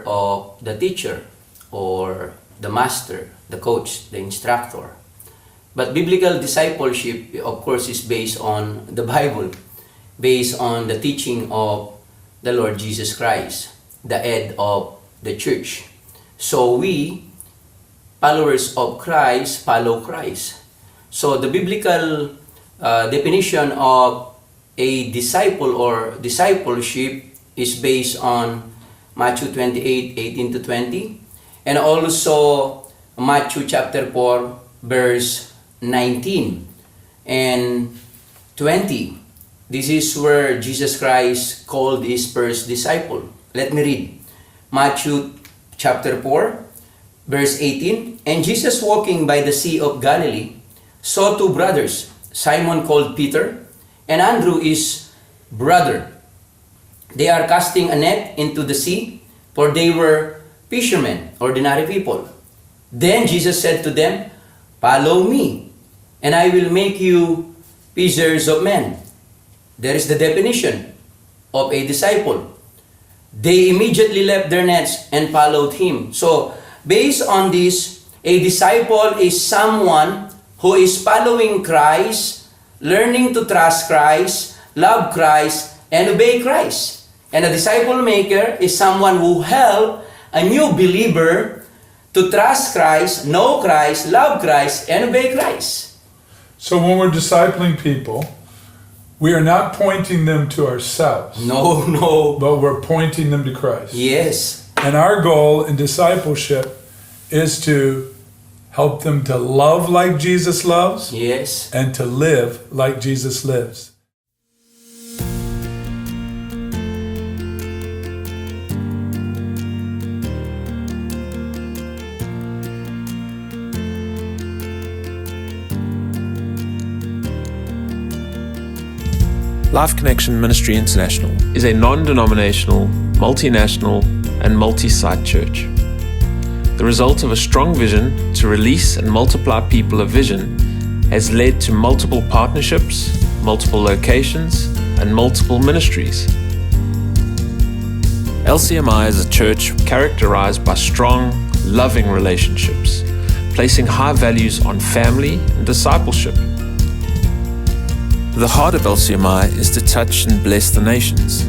of the teacher or the master, the coach, the instructor. But biblical discipleship, of course, is based on the Bible, based on the teaching of the Lord Jesus Christ, the head of the church. So we, followers of Christ, follow Christ. So the biblical definition of a disciple or discipleship is based on Matthew 28:18-20, and also Matthew chapter 4, verse 19 and 20. This is where Jesus Christ called his first disciple. Let me read. Matthew chapter 4, verse 18. And Jesus, walking by the Sea of Galilee, saw 2 brothers, Simon called Peter, and Andrew his brother. They are casting a net into the sea, for they were fishermen, ordinary people. Then Jesus said to them, "Follow me, and I will make you fishers of men." There is the definition of a disciple. They immediately left their nets and followed him. So, based on this, a disciple is someone who is following Christ, learning to trust Christ, love Christ, and obey Christ. And a disciple maker is someone who helps a new believer to trust Christ, know Christ, love Christ, and obey Christ. So when we're discipling people, we are not pointing them to ourselves, No. but we're pointing them to Christ. Yes. And our goal in discipleship is to help them to love like Jesus loves Yes. and to live like Jesus lives. Life Connection Ministry International is a non-denominational, multinational, and multi-site church. The result of a strong vision to release and multiply people of vision has led to multiple partnerships, multiple locations, and multiple ministries. LCMI is a church characterized by strong, loving relationships, placing high values on family and discipleship. The heart of LCMI is to touch and bless the nations.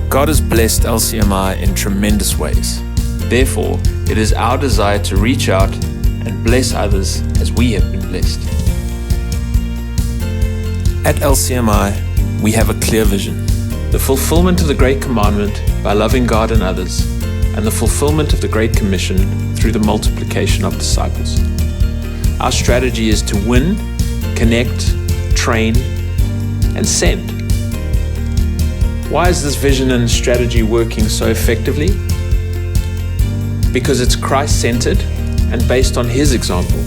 God has blessed LCMI in tremendous ways. Therefore, it is our desire to reach out and bless others as we have been blessed. At LCMI, we have a clear vision: the fulfillment of the Great Commandment by loving God and others, and the fulfillment of the Great Commission through the multiplication of disciples. Our strategy is to win, connect, train, and send. Why is this vision and strategy working so effectively? Because it's Christ-centered and based on His example.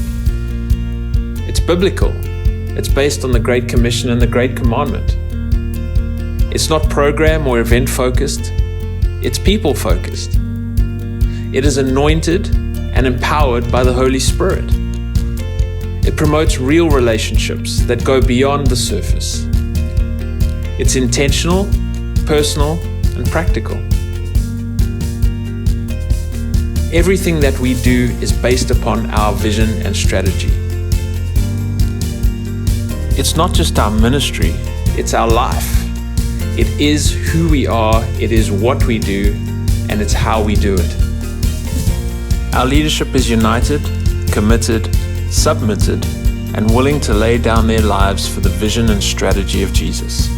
It's biblical. It's based on the Great Commission and the Great Commandment. It's not program or event focused. It's people focused. It is anointed and empowered by the Holy Spirit. It promotes real relationships that go beyond the surface. It's intentional, personal, and practical. Everything that we do is based upon our vision and strategy. It's not just our ministry, it's our life. It is who we are, it is what we do, and it's how we do it. Our leadership is united, committed, submitted, and willing to lay down their lives for the vision and strategy of Jesus.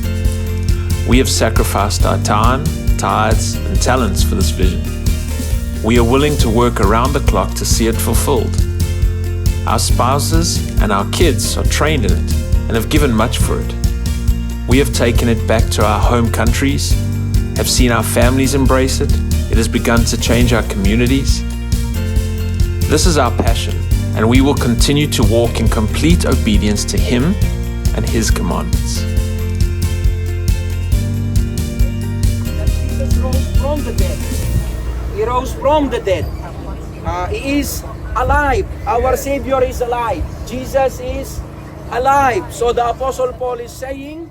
We have sacrificed our time, tithes, and talents for this vision. We are willing to work around the clock to see it fulfilled. Our spouses and our kids are trained in it and have given much for it. We have taken it back to our home countries, have seen our families embrace it. It has begun to change our communities. This is our passion, and we will continue to walk in complete obedience to Him and His commandments. Jesus rose from the dead. He rose from the dead. He is alive. Our Savior is alive. Jesus is alive. So the Apostle Paul is saying,